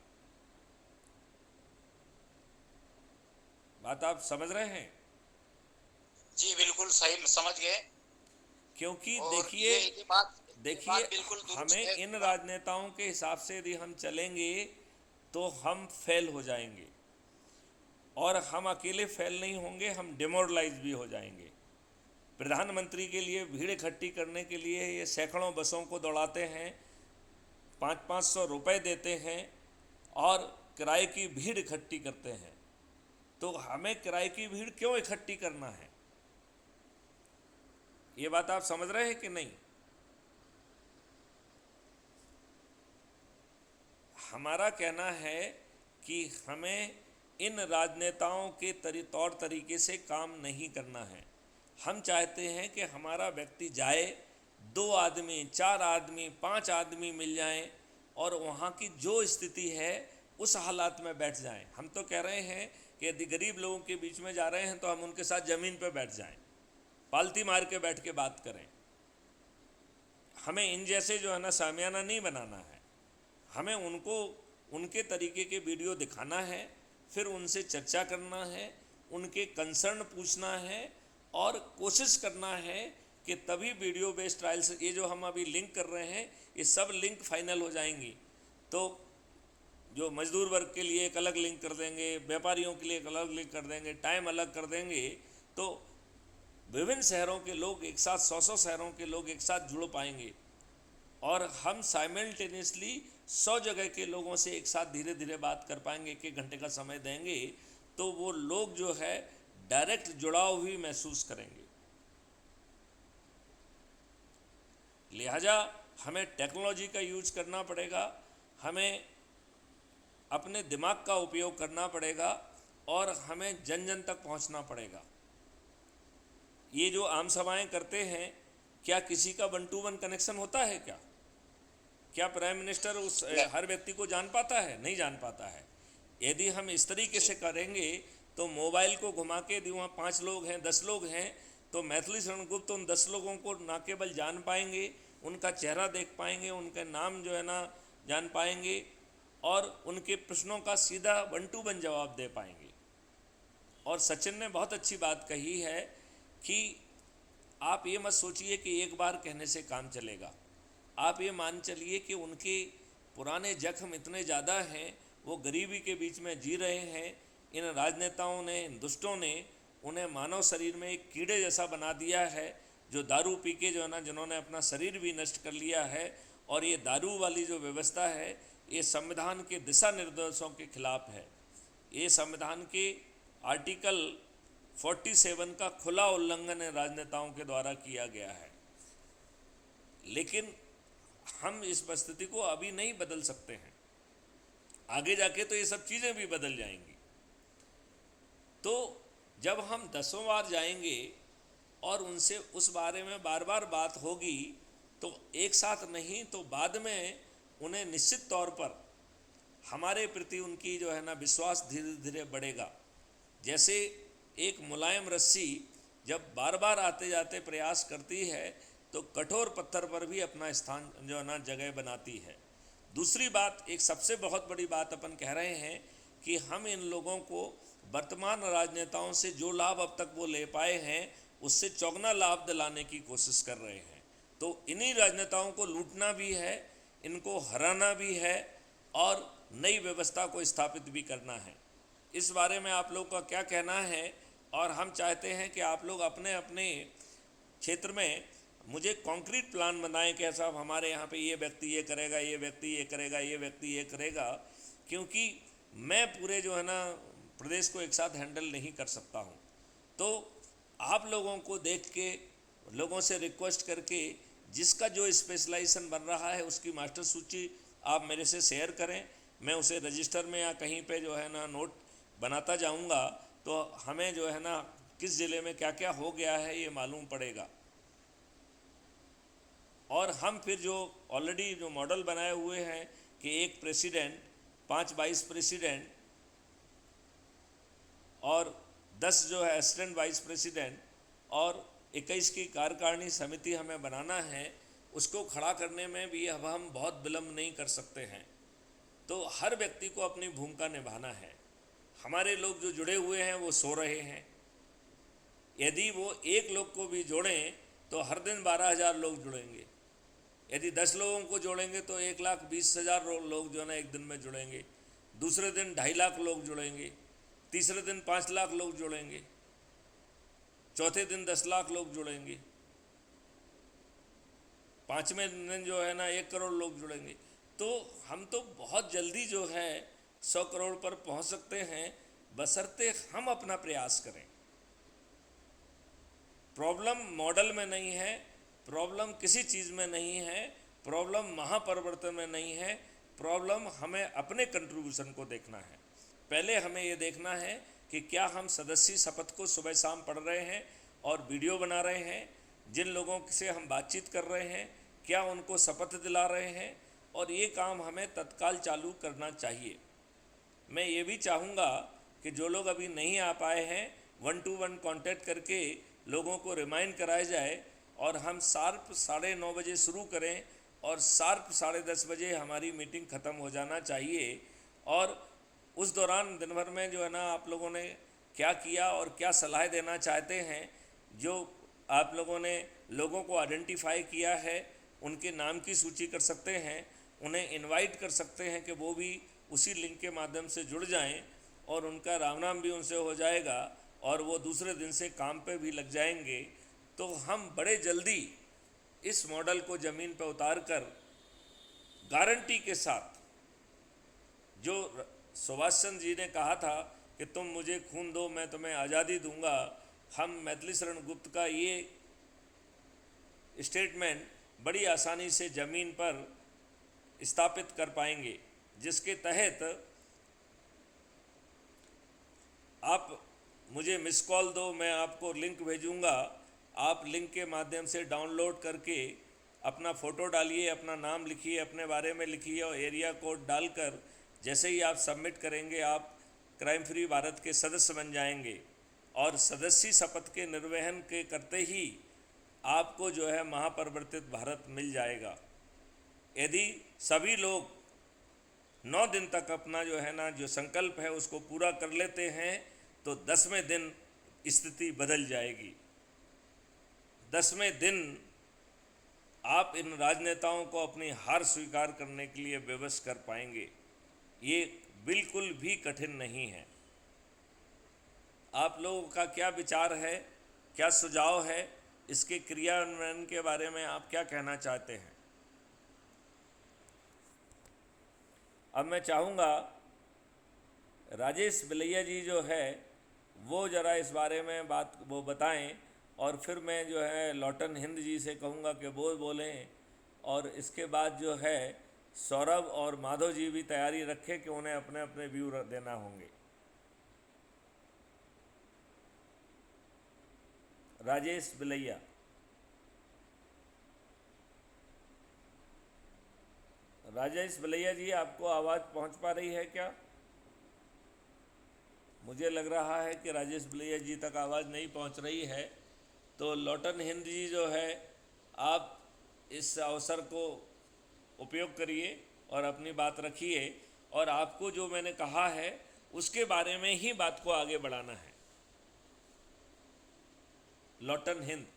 बात आप समझ रहे हैं? जी बिल्कुल सही समझ गए। क्योंकि और देखिए ये बात बिल्कुल दुरुस्त हमें है। इन राजनेताओं के हिसाब से यदि हम चलेंगे तो हम फेल हो जाएंगे, और हम अकेले फेल नहीं होंगे, हम डिमोरलाइज भी हो जाएंगे। प्रधानमंत्री के लिए भीड़ इकट्ठी करने के लिए ये सैकड़ों बसों को दौड़ाते हैं, 500-500 रुपये देते हैं और किराए की भीड़ इकट्ठी करते हैं। तो हमें किराए की भीड़ क्यों इकट्ठी करना है? ये बात आप समझ रहे हैं कि नहीं? हमारा कहना है कि हमें इन राजनेताओं के तौर तरीके से काम नहीं करना है। हम चाहते हैं कि हमारा व्यक्ति जाए, 2 आदमी, 4 आदमी, 5 आदमी मिल जाएं और वहाँ की जो स्थिति है उस हालात में बैठ जाएं। हम तो कह रहे हैं कि यदि गरीब लोगों के बीच में जा रहे हैं तो हम उनके साथ ज़मीन पर बैठ जाएं, पालती मार के बैठ के बात करें। हमें इन जैसे जो है ना सामियाना नहीं बनाना है, हमें उनको उनके तरीके के वीडियो दिखाना है, फिर उनसे चर्चा करना है, उनके कंसर्न पूछना है और कोशिश करना है कि तभी वीडियो बेस्ड ट्रायल्स, ये जो हम अभी लिंक कर रहे हैं, ये सब लिंक फाइनल हो जाएंगी। तो जो मजदूर वर्ग के लिए एक अलग लिंक कर देंगे, व्यापारियों के लिए एक अलग लिंक कर देंगे, टाइम अलग कर देंगे, तो विभिन्न शहरों के लोग एक साथ, 100-100 शहरों के लोग एक साथ जुड़ पाएंगे और हम साइमल्टेनियसली 100 जगह के लोगों से एक साथ धीरे धीरे बात कर पाएंगे। 1-1 घंटे का समय देंगे तो वो लोग जो है डायरेक्ट जुड़ाव भी महसूस करेंगे। लिहाजा हमें टेक्नोलॉजी का यूज करना पड़ेगा, हमें अपने दिमाग का उपयोग करना पड़ेगा और हमें जन जन तक पहुंचना पड़ेगा। ये जो आम सभाएं करते हैं, क्या किसी का 1 to 1 कनेक्शन होता है क्या? क्या प्राइम मिनिस्टर उस हर व्यक्ति को जान पाता है? नहीं जान पाता है। यदि हम इस तरीके से करेंगे तो मोबाइल को घुमा के यदि वहाँ 5 लोग हैं, 10 लोग हैं, तो मैथिली शरण गुप्त उन 10 लोगों को ना केवल जान पाएंगे, उनका चेहरा देख पाएंगे, उनके नाम जो है ना जान पाएंगे और उनके प्रश्नों का सीधा 1 to 1 जवाब दे पाएंगे। और सचिन ने बहुत अच्छी बात कही है कि आप ये मत सोचिए कि एक बार कहने से काम चलेगा। आप ये मान चलिए कि उनके पुराने जख्म इतने ज़्यादा हैं, वो गरीबी के बीच में जी रहे हैं। इन राजनेताओं ने, इन दुष्टों ने उन्हें मानव शरीर में एक कीड़े जैसा बना दिया है, जो दारू पी के जो है ना, जिन्होंने अपना शरीर भी नष्ट कर लिया है। और ये दारू वाली जो व्यवस्था है, ये संविधान के दिशा निर्देशों के खिलाफ है। ये संविधान के आर्टिकल 47 का खुला उल्लंघन राजनेताओं के द्वारा किया गया है। लेकिन हम इस परिस्थिति को अभी नहीं बदल सकते हैं, आगे जाके तो ये सब चीज़ें भी बदल जाएंगी। तो जब हम 10 बार जाएंगे और उनसे उस बारे में बार बार बात होगी, तो एक साथ नहीं तो बाद में उन्हें निश्चित तौर पर हमारे प्रति उनकी जो है ना विश्वास धीरे धीरे बढ़ेगा। जैसे एक मुलायम रस्सी जब बार बार आते जाते प्रयास करती है तो कठोर पत्थर पर भी अपना स्थान जो है ना जगह बनाती है। दूसरी बात, एक सबसे बहुत बड़ी बात अपन कह रहे हैं कि हम इन लोगों को वर्तमान राजनेताओं से जो लाभ अब तक वो ले पाए हैं उससे चौगुना लाभ दिलाने की कोशिश कर रहे हैं। तो इन्हीं राजनेताओं को लूटना भी है, इनको हराना भी है और नई व्यवस्था को स्थापित भी करना है। इस बारे में आप लोग का क्या कहना है? और हम चाहते हैं कि आप लोग अपने अपने क्षेत्र में मुझे कॉन्क्रीट प्लान बनाएं कि साहब हमारे यहाँ पे ये व्यक्ति ये करेगा, ये व्यक्ति ये करेगा, ये व्यक्ति ये करेगा, क्योंकि मैं पूरे जो है ना प्रदेश को एक साथ हैंडल नहीं कर सकता हूँ। तो आप लोगों को देख के, लोगों से रिक्वेस्ट करके, जिसका जो स्पेशलाइजेशन बन रहा है उसकी मास्टर सूची आप मेरे से शेयर करें, मैं उसे रजिस्टर में या कहीं पे जो है ना नोट बनाता जाऊंगा, तो हमें जो है ना किस ज़िले में क्या क्या हो गया है ये मालूम पड़ेगा। और हम फिर जो ऑलरेडी जो मॉडल बनाए हुए हैं कि 1 प्रेसिडेंट, 5 वाइस प्रेसिडेंट और 10 जो है असिस्टेंट वाइस प्रेसिडेंट और 21 की कार्यकारिणी समिति हमें बनाना है, उसको खड़ा करने में भी अब हम बहुत विलम्ब नहीं कर सकते हैं। तो हर व्यक्ति को अपनी भूमिका निभाना है। हमारे लोग जो जुड़े हुए हैं वो सो रहे हैं, यदि वो एक लोग को भी जोड़ें तो हर दिन 12,000 लोग जुड़ेंगे। यदि 10 लोगों को जोड़ेंगे तो 1,20,000 लोग जो है ना एक दिन में जुड़ेंगे। दूसरे दिन 2.5 लाख लोग जुड़ेंगे, तीसरे दिन 5 लाख लोग जुड़ेंगे, चौथे दिन 10 लाख लोग जुड़ेंगे, पाँचवें दिन जो है ना 1 करोड़ लोग जुड़ेंगे। तो हम तो बहुत जल्दी जो है 100 करोड़ पर पहुंच सकते हैं, बशर्ते हम अपना प्रयास करें। प्रॉब्लम मॉडल में नहीं है, प्रॉब्लम किसी चीज़ में नहीं है, प्रॉब्लम महापरिवर्तन में नहीं है, प्रॉब्लम हमें अपने कंट्रीब्यूशन को देखना है। पहले हमें ये देखना है कि क्या हम सदस्य शपथ को सुबह शाम पढ़ रहे हैं और वीडियो बना रहे हैं, जिन लोगों से हम बातचीत कर रहे हैं क्या उनको शपथ दिला रहे हैं, और ये काम हमें तत्काल चालू करना चाहिए। मैं ये भी चाहूँगा कि जो लोग अभी नहीं आ पाए हैं 1-to-1 कांटेक्ट करके लोगों को रिमाइंड कराया जाए और हम शार्प 9:30 बजे शुरू करें और शार्प 10:30 बजे हमारी मीटिंग ख़त्म हो जाना चाहिए। और उस दौरान दिन भर में जो है ना आप लोगों ने क्या किया और क्या सलाह देना चाहते हैं, जो आप लोगों ने लोगों को आइडेंटिफाई किया है उनके नाम की सूची कर सकते हैं, उन्हें इनवाइट कर सकते हैं कि वो भी उसी लिंक के माध्यम से जुड़ जाएं और उनका राम नाम भी उनसे हो जाएगा और वो दूसरे दिन से काम पे भी लग जाएंगे। तो हम बड़े जल्दी इस मॉडल को ज़मीन पर उतार कर गारंटी के साथ, जो सुभाष चंद्र जी ने कहा था कि तुम मुझे खून दो मैं तुम्हें आज़ादी दूंगा, हम मैथिली शरण गुप्त का ये स्टेटमेंट बड़ी आसानी से ज़मीन पर स्थापित कर पाएंगे, जिसके तहत आप मुझे मिस कॉल दो, मैं आपको लिंक भेजूंगा, आप लिंक के माध्यम से डाउनलोड करके अपना फ़ोटो डालिए, अपना नाम लिखिए, अपने बारे में लिखिए और एरिया कोड डालकर जैसे ही आप सबमिट करेंगे आप क्राइम फ्री भारत के सदस्य बन जाएंगे और सदस्य शपथ के निर्वहन के करते ही आपको जो है महापरिवर्तित भारत मिल जाएगा। यदि सभी लोग 9 दिन तक अपना जो है ना जो संकल्प है उसको पूरा कर लेते हैं तो 10वें दिन स्थिति बदल जाएगी। 10वें दिन आप इन राजनेताओं को अपनी हार स्वीकार करने के लिए विवश कर पाएंगे। ये बिल्कुल भी कठिन नहीं है। आप लोगों का क्या विचार है, क्या सुझाव है, इसके क्रियान्वयन के बारे में आप क्या कहना चाहते हैं? अब मैं चाहूँगा राजेश बिलैया जी जो है वो ज़रा इस बारे में बात वो बताएं और फिर मैं जो है लॉटन हिंद जी से कहूँगा कि वो बोलें और इसके बाद जो है सौरभ और माधव जी भी तैयारी रखें कि उन्हें अपने अपने व्यू देना होंगे। राजेश बिलैया। राजेश बिलैया जी, आपको आवाज़ पहुंच पा रही है क्या? मुझे लग रहा है कि राजेश बिलैया जी तक आवाज़ नहीं पहुंच रही है। तो लॉटन हिंद जी जो है, आप इस अवसर को उपयोग करिए और अपनी बात रखिए, और आपको जो मैंने कहा है उसके बारे में ही बात को आगे बढ़ाना है। लॉटन हिंद।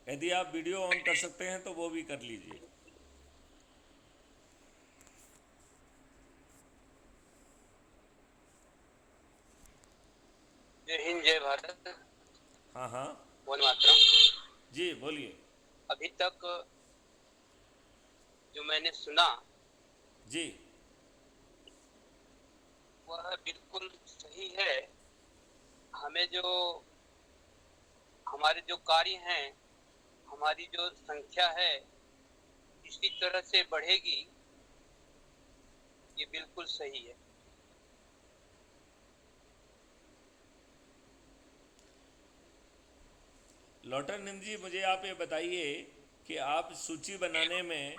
यदि आप वीडियो ऑन कर सकते हैं तो वो भी कर लीजिए। जय हिंद, जय भारत, हाँ हाँ वंदे मातरम। जी बोलिए। अभी तक जो मैंने सुना जी वह बिल्कुल सही है। हमें जो हमारे जो कार्य हैं, हमारी जो संख्या है इसी तरह से बढ़ेगी, ये बिल्कुल सही है। लॉटन हिंद जी, मुझे आप ये बताइए कि आप सूची बनाने में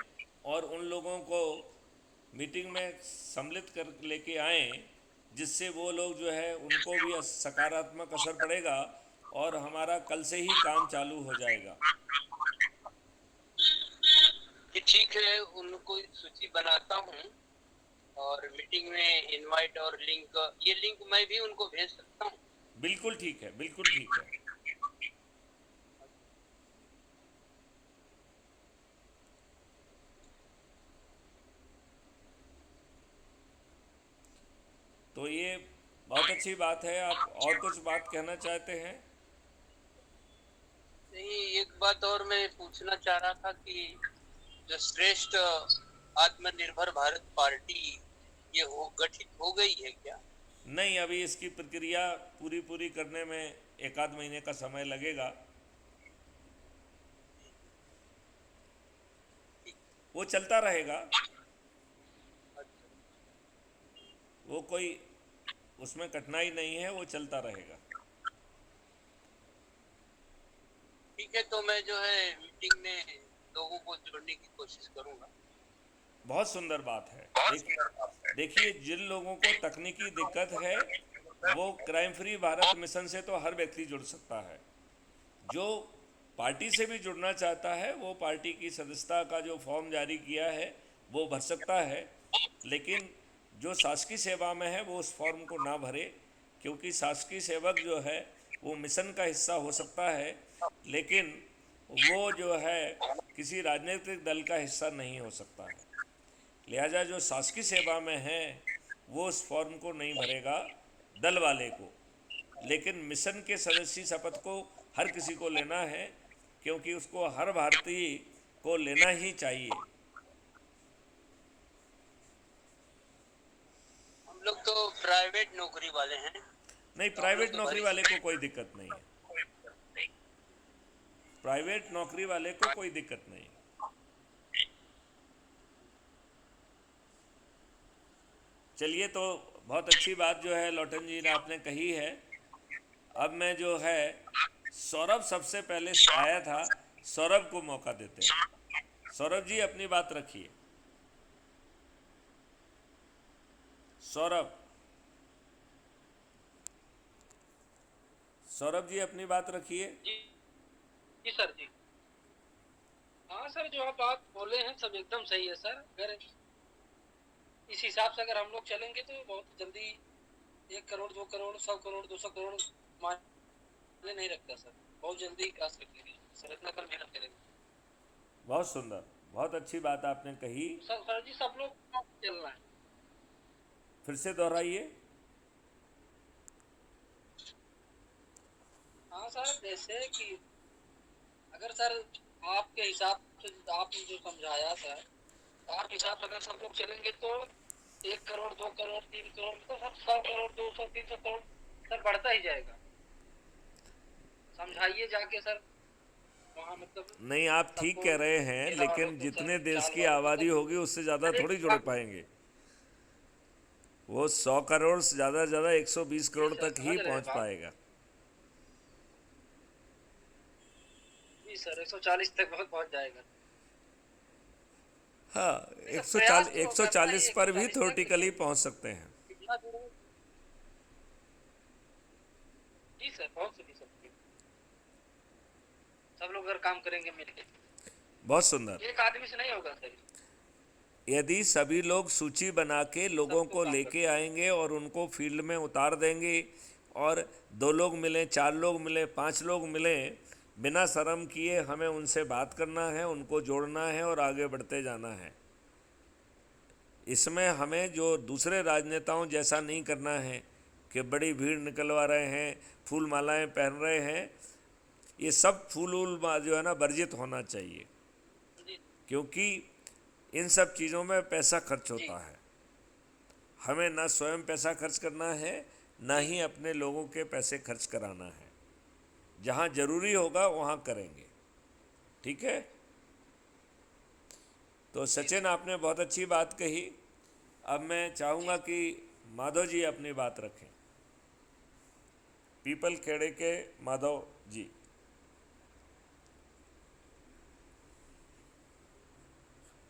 और उन लोगों को मीटिंग में सम्मिलित कर लेके आए जिससे वो लोग जो है उनको भी सकारात्मक असर पड़ेगा और हमारा कल से ही काम चालू हो जाएगा। कि ठीक है, उनको सूची बनाता हूँ और मीटिंग में इनवाइट और लिंक, ये लिंक मैं भी उनको भेज सकता हूँ। बिल्कुल ठीक है, बिल्कुल ठीक है। तो ये बहुत अच्छी बात है। आप और कुछ बात कहना चाहते हैं? नहीं, एक बात और मैं पूछना चाह रहा था कि जो श्रेष्ठ आत्मनिर्भर भारत पार्टी ये गठित हो गई है क्या? नहीं, अभी इसकी प्रक्रिया पूरी करने में एक आध महीने का समय लगेगा। वो चलता रहेगा, वो कोई उसमें कठिनाई नहीं है, वो चलता रहेगा। ठीक है, तो मैं जो है मीटिंग में लोगों को जोड़ने की कोशिश करूंगा। बहुत सुंदर बात है। देखिए, जिन लोगों को तकनीकी दिक्कत है वो क्राइम फ्री भारत मिशन से तो हर व्यक्ति जुड़ सकता है। जो पार्टी से भी जुड़ना चाहता है वो पार्टी की सदस्यता का जो फॉर्म जारी किया है वो भर सकता है, लेकिन जो शासकीय सेवा में है वो उस फॉर्म को ना भरे, क्योंकि शासकीय सेवक जो है वो मिशन का हिस्सा हो सकता है, लेकिन वो जो है किसी राजनीतिक दल का हिस्सा नहीं हो सकता है। लिहाजा जो शासकीय सेवा में है वो उस फॉर्म को नहीं भरेगा, दल वाले को। लेकिन मिशन के सदस्य शपथ को हर किसी को लेना है, क्योंकि उसको हर भारतीय को लेना ही चाहिए। हम लोग तो प्राइवेट नौकरी वाले हैं। नहीं, तो हम लोग प्राइवेट तो नौकरी भरी वाले को कोई दिक्कत नहीं है। प्राइवेट नौकरी वाले को कोई दिक्कत नहीं। चलिए, तो बहुत अच्छी बात जो है लॉटन जी ने आपने कही है। अब मैं जो है सौरभ सबसे पहले आया था, सौरभ को मौका देते हैं। सौरभ जी अपनी बात रखिए। सौरभ, सौरभ जी अपनी बात रखिए। जी जी सर जी। हाँ सर, जो आप बात बोले हैं सब एकदम सही है सर। अगर इस हिसाब से अगर हम लोग चलेंगे तो बहुत जल्दी 1 करोड़ 2 करोड़ 100 करोड़ 200 करोड़ मायने नहीं रखता सर। बहुत जल्दी विकास करेंगे सर, इतना कर मेहनत करेंगे। बहुत सुंदर, बहुत अच्छी बात आपने कही। सर जी, सब लोग चलना है। फिर से दोहराइए। हाँ सर, जैसे कि अगर सर आपके हिसाब से आपने जो समझाया सर, आप हिसाब से अगर सब लोग चलेंगे तो 1 करोड़ 2 करोड़ 3 करोड़ तो सब 100 करोड़ 200 300 करोड़ सर बढ़ता ही जाएगा। समझाइए जाके सर वहाँ, मतलब नहीं, आप ठीक कह रहे हैं, लेकिन जितने देश की आबादी होगी उससे ज़्यादा थोड़ी जुड़ पाएंगे। वो 100 करोड़ से ज़्यादा 120 करोड़ तक ही पहुंच पाएगा। जी सर, 140 तक बहुत पहुंच जाएगा। हाँ, 140 पर भी थ्योरेटिकली पहुंच सकते हैं। कितना दूर जी सर, बहुत सुनी सर। सब लोग अगर काम करेंगे मिलके, बहुत सुंदर। एक आदमी से नहीं होगा सर, यदि सभी लोग सूची बना के लोगों सबको को काम लेके आएंगे और उनको फील्ड में उतार देंगे, और 2 लोग मिलें, 4 लोग मिलें, 5 लोग मिलें, बिना शर्म किए हमें उनसे बात करना है, उनको जोड़ना है और आगे बढ़ते जाना है। इसमें हमें जो दूसरे राजनेताओं जैसा नहीं करना है कि बड़ी भीड़ निकलवा रहे हैं, फूल मालाएं पहन रहे हैं। ये सब फूल उल जो है ना वर्जित होना चाहिए, जी क्योंकि इन सब चीज़ों में पैसा खर्च जी होता है। हमें ना स्वयं पैसा खर्च करना है, ना ही अपने लोगों के पैसे खर्च कराना है। जहाँ ज़रूरी होगा वहाँ करेंगे, ठीक है। तो सचिन, आपने बहुत अच्छी बात कही। अब मैं चाहूँगा कि माधव जी अपनी बात रखें। पीपल खेड़े के माधव जी।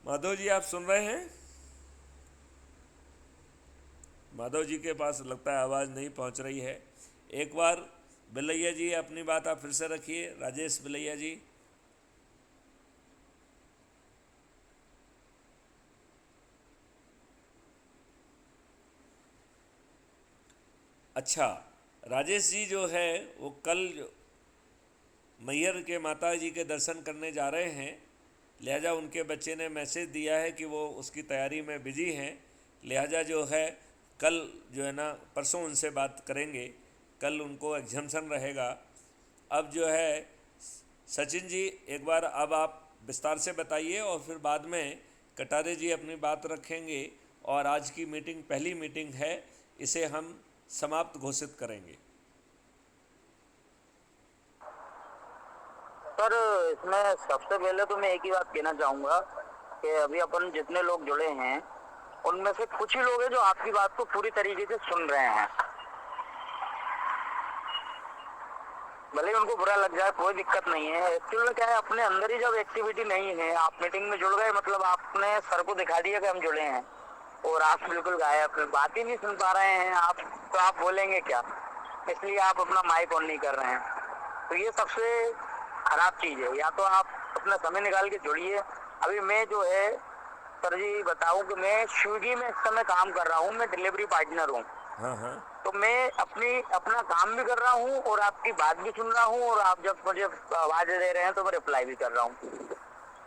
माधव जी, आप सुन रहे हैं? माधव जी के पास लगता है आवाज़ नहीं पहुंच रही है। एक बार बिलैया जी अपनी बात आप फिर से रखिए। राजेश बिलैया जी। अच्छा, राजेश जी जो है वो कल मैहर के माता जी के दर्शन करने जा रहे हैं, लिहाजा उनके बच्चे ने मैसेज दिया है कि वो उसकी तैयारी में बिजी हैं। लिहाजा जो है कल जो है ना, परसों उनसे बात करेंगे। कल उनको एग्जाम्शन रहेगा। अब जो है सचिन जी, एक बार अब आप विस्तार से बताइए और फिर बाद में कटारे जी अपनी बात रखेंगे, और आज की मीटिंग पहली मीटिंग है, इसे हम समाप्त घोषित करेंगे। सर, इसमें सबसे पहले तो मैं एक ही बात कहना चाहूंगा कि अभी अपन जितने लोग जुड़े हैं उनमें से कुछ ही लोग हैं जो आपकी बात को पूरी तरीके से सुन रहे हैं। भले ही उनको बुरा लग जाए, कोई दिक्कत नहीं है। एक्चुअल में क्या है, अपने अंदर ही जब एक्टिविटी नहीं है, आप मीटिंग में जुड़ गए मतलब आपने सर को दिखा दिया कि हम जुड़े हैं, और आप बिल्कुल गायब, बात ही नहीं सुन पा रहे हैं आप, तो आप बोलेंगे क्या? इसलिए आप अपना माइक ऑन नहीं कर रहे हैं। तो ये सबसे खराब चीज है। या तो आप अपना समय निकाल के जुड़िए। अभी मैं जो है सर जी बताऊं कि मैं स्विगी में इस समय काम कर रहा हूँ, मैं डिलीवरी पार्टनर हूँ। हाँ हाँ। तो मैं अपना काम भी कर रहा हूँ और आपकी बात भी सुन रहा हूँ, और आप जब मुझे आवाज दे रहे हैं तो मैं रिप्लाई भी कर रहा हूँ।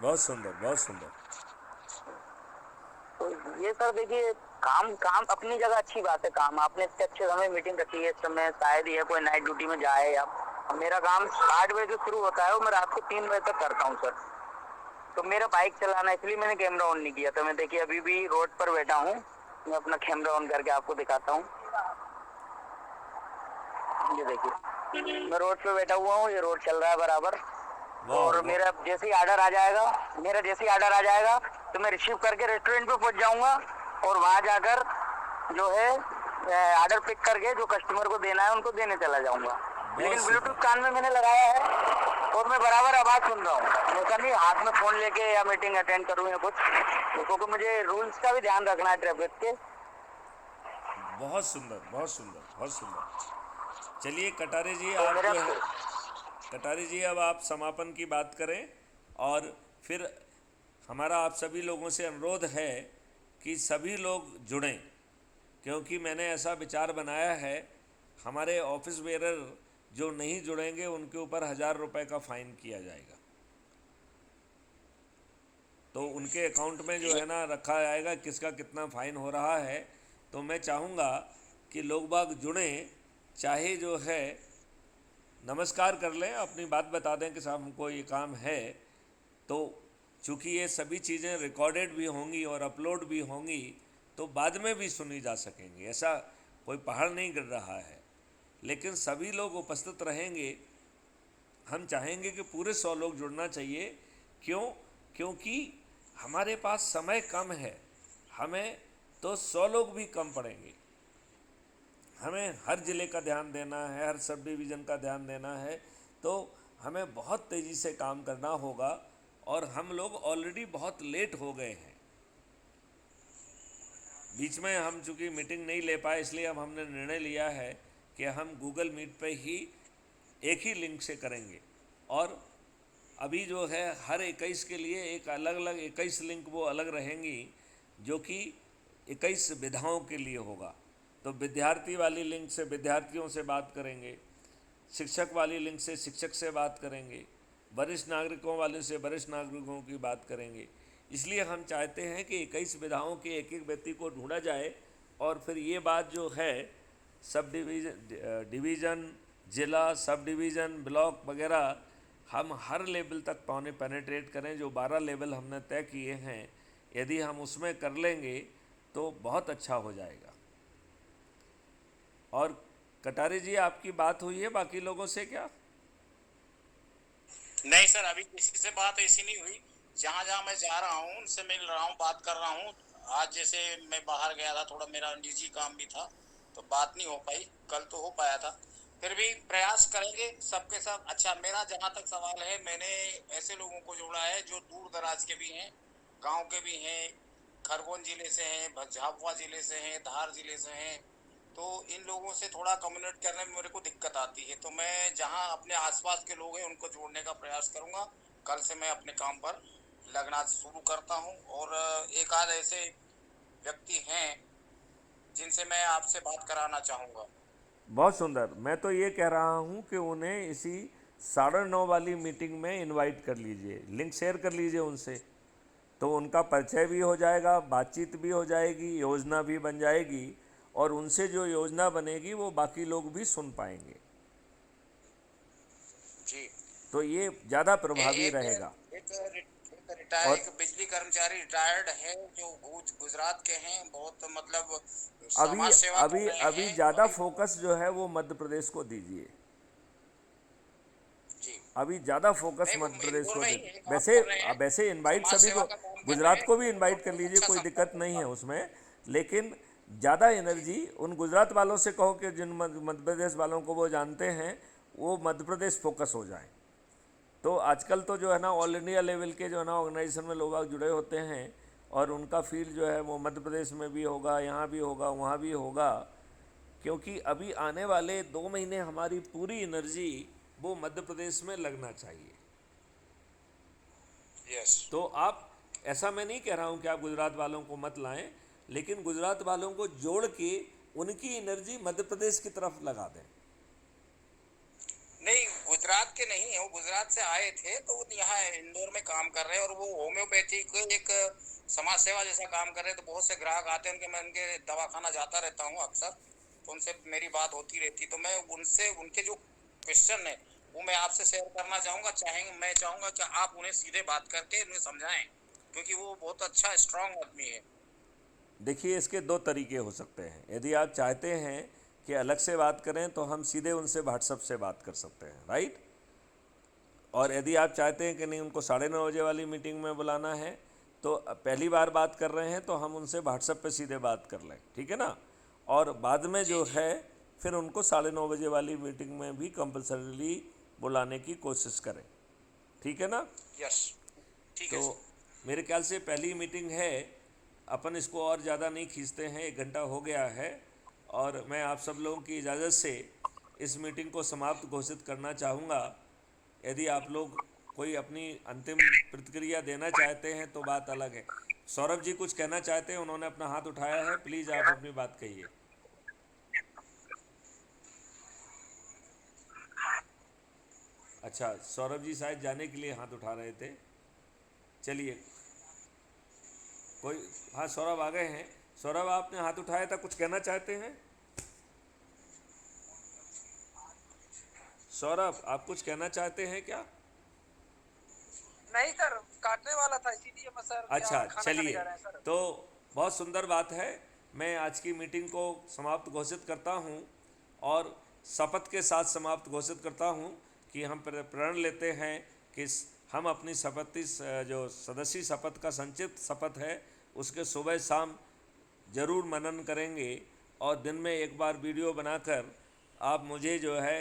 बहुत सुंदर, बहुत सुंदर। तो ये सर देखिए, काम काम अपनी जगह अच्छी बात है। काम आपने इतने अच्छे समय मीटिंग रखी है, इस समय शायद ये कोई नाइट ड्यूटी में जाए। या मेरा काम 8 बजे से शुरू होता है और मैं रात को 3 बजे तक करता हूँ सर। तो मेरा बाइक चलाना, इसलिए मैंने कैमरा ऑन नहीं किया था। मैं देखिए अभी भी रोड पर बैठा हूँ, मैं अपना कैमरा ऑन करके आपको दिखाता हूँ। ये देखिए मैं रोड पे बैठा हुआ हूँ, ये रोड चल रहा है बराबर। और मेरा जैसे ही ऑर्डर आ जाएगा तो मैं रिसीव करके रेस्टोरेंट पे पहुंच जाऊंगा, और वहां जाकर जो है ऑर्डर पिक करके जो कस्टमर को देना है उनको देने चला जाऊंगा। लेकिन ब्लूटूथ कान में मैंने लगाया है और मैं बराबर आवाज सुन रहा हूँ। ऐसा नहीं हाथ में फोन लेके या मीटिंग अटेंड करूँ या कुछ, क्योंकि मुझे रूल्स का भी ध्यान रखना है ट्रैफिक के। बहुत सुंदर, बहुत सुंदर, बहुत सुंदर। चलिए कटारे जी, तो आप मेरा जो है, कटारे जी अब आप समापन की बात करें, और फिर हमारा आप सभी लोगों से अनुरोध है कि सभी लोग जुड़ें, क्योंकि मैंने ऐसा विचार बनाया है, हमारे ऑफिस बेरर जो नहीं जुड़ेंगे उनके ऊपर 1000 रुपये का फ़ाइन किया जाएगा। तो उनके अकाउंट में जो है ना रखा जाएगा किसका कितना फ़ाइन हो रहा है। तो मैं चाहूँगा कि लोग बाग जुड़ें, चाहे जो है नमस्कार कर लें, अपनी बात बता दें कि साहब हमको ये काम है। तो चूँकि ये सभी चीज़ें रिकॉर्डेड भी होंगी और अपलोड भी होंगी, तो बाद में भी सुनी जा सकेंगी। ऐसा कोई पहाड़ नहीं गिर रहा है, लेकिन सभी लोग उपस्थित रहेंगे। हम चाहेंगे कि पूरे 100 लोग जुड़ना चाहिए। क्यों? क्योंकि हमारे पास समय कम है, हमें तो 100 लोग भी कम पड़ेंगे। हमें हर ज़िले का ध्यान देना है, हर सब डिवीज़न का ध्यान देना है, तो हमें बहुत तेज़ी से काम करना होगा। और हम लोग ऑलरेडी बहुत लेट हो गए हैं। बीच में हम चूँकि मीटिंग नहीं ले पाए, इसलिए अब हमने निर्णय लिया है कि हम गूगल मीट पे ही एक ही लिंक से करेंगे। और अभी जो है हर 21 के लिए एक अलग अलग 21 लिंक वो अलग रहेंगी, जो कि 21 विधाओं के लिए होगा। तो विद्यार्थी वाली लिंक से विद्यार्थियों से बात करेंगे, शिक्षक वाली लिंक से शिक्षक से बात करेंगे, वरिष्ठ नागरिकों वाले से वरिष्ठ नागरिकों की बात करेंगे। इसलिए हम चाहते हैं कि 21 विधाओं के एक एक व्यक्ति को ढूंढा जाए, और फिर ये बात जो है सब डिवीज़न, जिला, सब डिवीज़न, ब्लॉक वगैरह हम हर लेवल तक पेनिट्रेट करें। जो 12 लेवल हमने तय किए हैं, यदि हम उसमें कर लेंगे तो बहुत अच्छा हो जाएगा। और कटारे जी, आपकी बात हुई है बाकी लोगों से क्या? नहीं सर, अभी किसी से बात ऐसी नहीं हुई। जहाँ जहाँ मैं जा रहा हूँ उनसे मिल रहा हूँ, बात कर रहा हूँ। आज जैसे मैं बाहर गया था, थोड़ा मेरा निजी काम भी था, तो बात नहीं हो पाई। कल तो हो पाया था। फिर भी प्रयास करेंगे सबके सब। अच्छा, मेरा जहाँ तक सवाल है, मैंने ऐसे लोगों को जोड़ा है जो दूर दराज के भी हैं, गांव के भी हैं, खरगोन जिले से हैं, झाबुआ जिले से हैं, धार जिले से हैं। तो इन लोगों से थोड़ा कम्युनिकेट करने में मेरे को दिक्कत आती है। तो मैं जहाँ अपने आसपास के लोग हैं उनको जोड़ने का प्रयास करूँगा। कल से मैं अपने काम पर लगना शुरू करता हूँ। और एक आध ऐसे व्यक्ति हैं जिनसे मैं आपसे बात कराना चाहूँगा। बहुत सुंदर। मैं तो ये कह रहा हूँ कि उन्हें इसी 9:30 वाली मीटिंग में इनवाइट कर लीजिए, लिंक शेयर कर लीजिए उनसे, तो उनका परिचय भी हो जाएगा, बातचीत भी हो जाएगी, योजना भी बन जाएगी, और उनसे जो योजना बनेगी वो बाकी लोग भी सुन पाएंगे। जी। तो ये ज़्यादा प्रभावी एक रहेगा। एक बिजली कर्मचारी रिटायर्ड है जो गुजरात के हैं, बहुत मतलब अभी समाज सेवा कर अभी रहे अभी हैं। ज़्यादा फोकस जो है वो मध्य प्रदेश को दीजिए। जी। अभी ज़्यादा फोकस नहीं, वो मध्य प्रदेश इंदौर को में ही दीजिए। काम वैसे कर रहे हैं, वैसे इनवाइट समाज सभी सेवा को, का काम कर रहे गुजरात हैं, को भी इनवाइट कर बहुत लीजिए, अच्छा कोई दिक्कत संपर्क नहीं है होगा। उसमें। लेकिन ज़्यादा एनर्जी उन गुजरात वालों से कहो कि जिन मध्य प्रदेश वालों को वो जानते हैं, वो मध्य प्रदेश फोकस हो जाए। तो आजकल तो जो है ना ऑल इंडिया लेवल के जो है ना ऑर्गेनाइजेशन में लोग जुड़े होते हैं, और उनका फील्ड जो है वो मध्य प्रदेश में भी होगा, यहाँ भी होगा, वहाँ भी होगा। क्योंकि अभी आने वाले 2 महीने हमारी पूरी एनर्जी वो मध्य प्रदेश में लगना चाहिए। यस। तो आप, ऐसा मैं नहीं कह रहा हूँ कि आप गुजरात वालों को मत लाएं, लेकिन गुजरात वालों को जोड़ के उनकी एनर्जी मध्य प्रदेश की तरफ लगा दें। नहीं, गुजरात के नहीं है, वो गुजरात से आए थे, तो वो यहाँ इंदौर में काम कर रहे हैं, और वो होम्योपैथी को एक समाज सेवा जैसा काम कर रहे हैं। तो बहुत से ग्राहक आते हैं उनके, मैं उनके दवाखाना जाता रहता हूँ अक्सर, तो उनसे मेरी बात होती रहती। तो मैं उनसे उनके जो क्वेश्चन है वो मैं आपसे शेयर करना चाहूँगा। मैं चाहूँगा कि आप उन्हें सीधे बात करके उन्हें समझाएं, क्योंकि वो बहुत अच्छा स्ट्रांग आदमी है। देखिए, इसके 2 तरीके हो सकते हैं। यदि आप चाहते हैं कि अलग से बात करें तो हम सीधे उनसे व्हाट्सएप से बात कर सकते हैं, राइट। और यदि आप चाहते हैं कि नहीं, उनको 9:30 बजे वाली मीटिंग में बुलाना है, तो पहली बार बात कर रहे हैं तो हम उनसे व्हाट्सएप पे सीधे बात कर लें, ठीक है ना। और बाद में जो है फिर उनको 9:30 बजे वाली मीटिंग में भी कंपल्सरीली बुलाने की कोशिश करें, ठीक है ना। यस, ठीक है। तो मेरे ख्याल से पहली मीटिंग है, अपन इसको और ज़्यादा नहीं खींचते हैं, 1 घंटा हो गया है, और मैं आप सब लोगों की इजाज़त से इस मीटिंग को समाप्त घोषित करना चाहूँगा। यदि आप लोग कोई अपनी अंतिम प्रतिक्रिया देना चाहते हैं तो बात अलग है। सौरभ जी कुछ कहना चाहते हैं, उन्होंने अपना हाथ उठाया है, प्लीज़ आप अपनी बात कहिए। अच्छा, सौरभ जी शायद जाने के लिए हाथ उठा रहे थे। चलिए, कोई, हाँ सौरभ आ गए हैं। सौरभ, आपने हाथ उठाया था, कुछ कहना चाहते हैं? सौरभ, आप कुछ कहना चाहते हैं क्या? नहीं सर, काटने वाला था इसीलिए मैं सर अच्छा, खाना खाने चलिए, जा रहे हैं सर। तो बहुत सुंदर बात है। मैं आज की मीटिंग को समाप्त घोषित करता हूं, और शपथ के साथ समाप्त घोषित करता हूं कि हम प्रण लेते हैं कि हम अपनी शपथ, जो सदस्यीय शपथ का संक्षिप्त शपथ है, उसके सुबह शाम ज़रूर मनन करेंगे, और दिन में एक बार वीडियो बनाकर आप मुझे जो है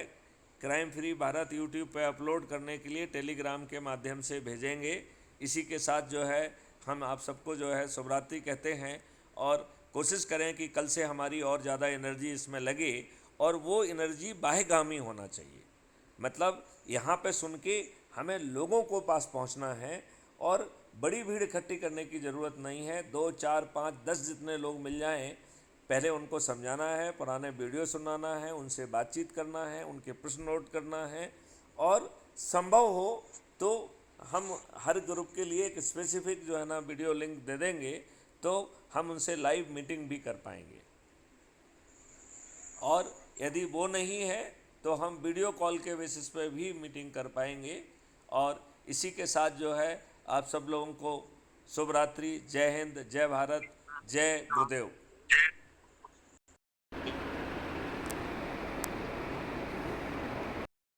क्राइम फ्री भारत यूट्यूब पे अपलोड करने के लिए टेलीग्राम के माध्यम से भेजेंगे। इसी के साथ जो है हम आप सबको जो है शुभरात्रि कहते हैं, और कोशिश करें कि कल से हमारी और ज़्यादा एनर्जी इसमें लगे, और वो एनर्जी बाह्यगामी होना चाहिए। मतलब यहाँ पे सुन के हमें लोगों को पास पहुँचना है और बड़ी भीड़ इकट्ठी करने की ज़रूरत नहीं है। 2, 4, 5, 10 जितने लोग मिल जाएं, पहले उनको समझाना है, पुराने वीडियो सुनाना है, उनसे बातचीत करना है, उनके प्रश्न नोट करना है और संभव हो तो हम हर ग्रुप के लिए एक स्पेसिफिक जो है ना वीडियो लिंक दे देंगे, तो हम उनसे लाइव मीटिंग भी कर पाएंगे। और यदि वो नहीं है तो हम वीडियो कॉल के बेसिस पे भी मीटिंग कर पाएंगे। और इसी के साथ जो है आप सब लोगों को शुभ रात्रि, जय हिंद, जय भारत, जय गुरुदेव।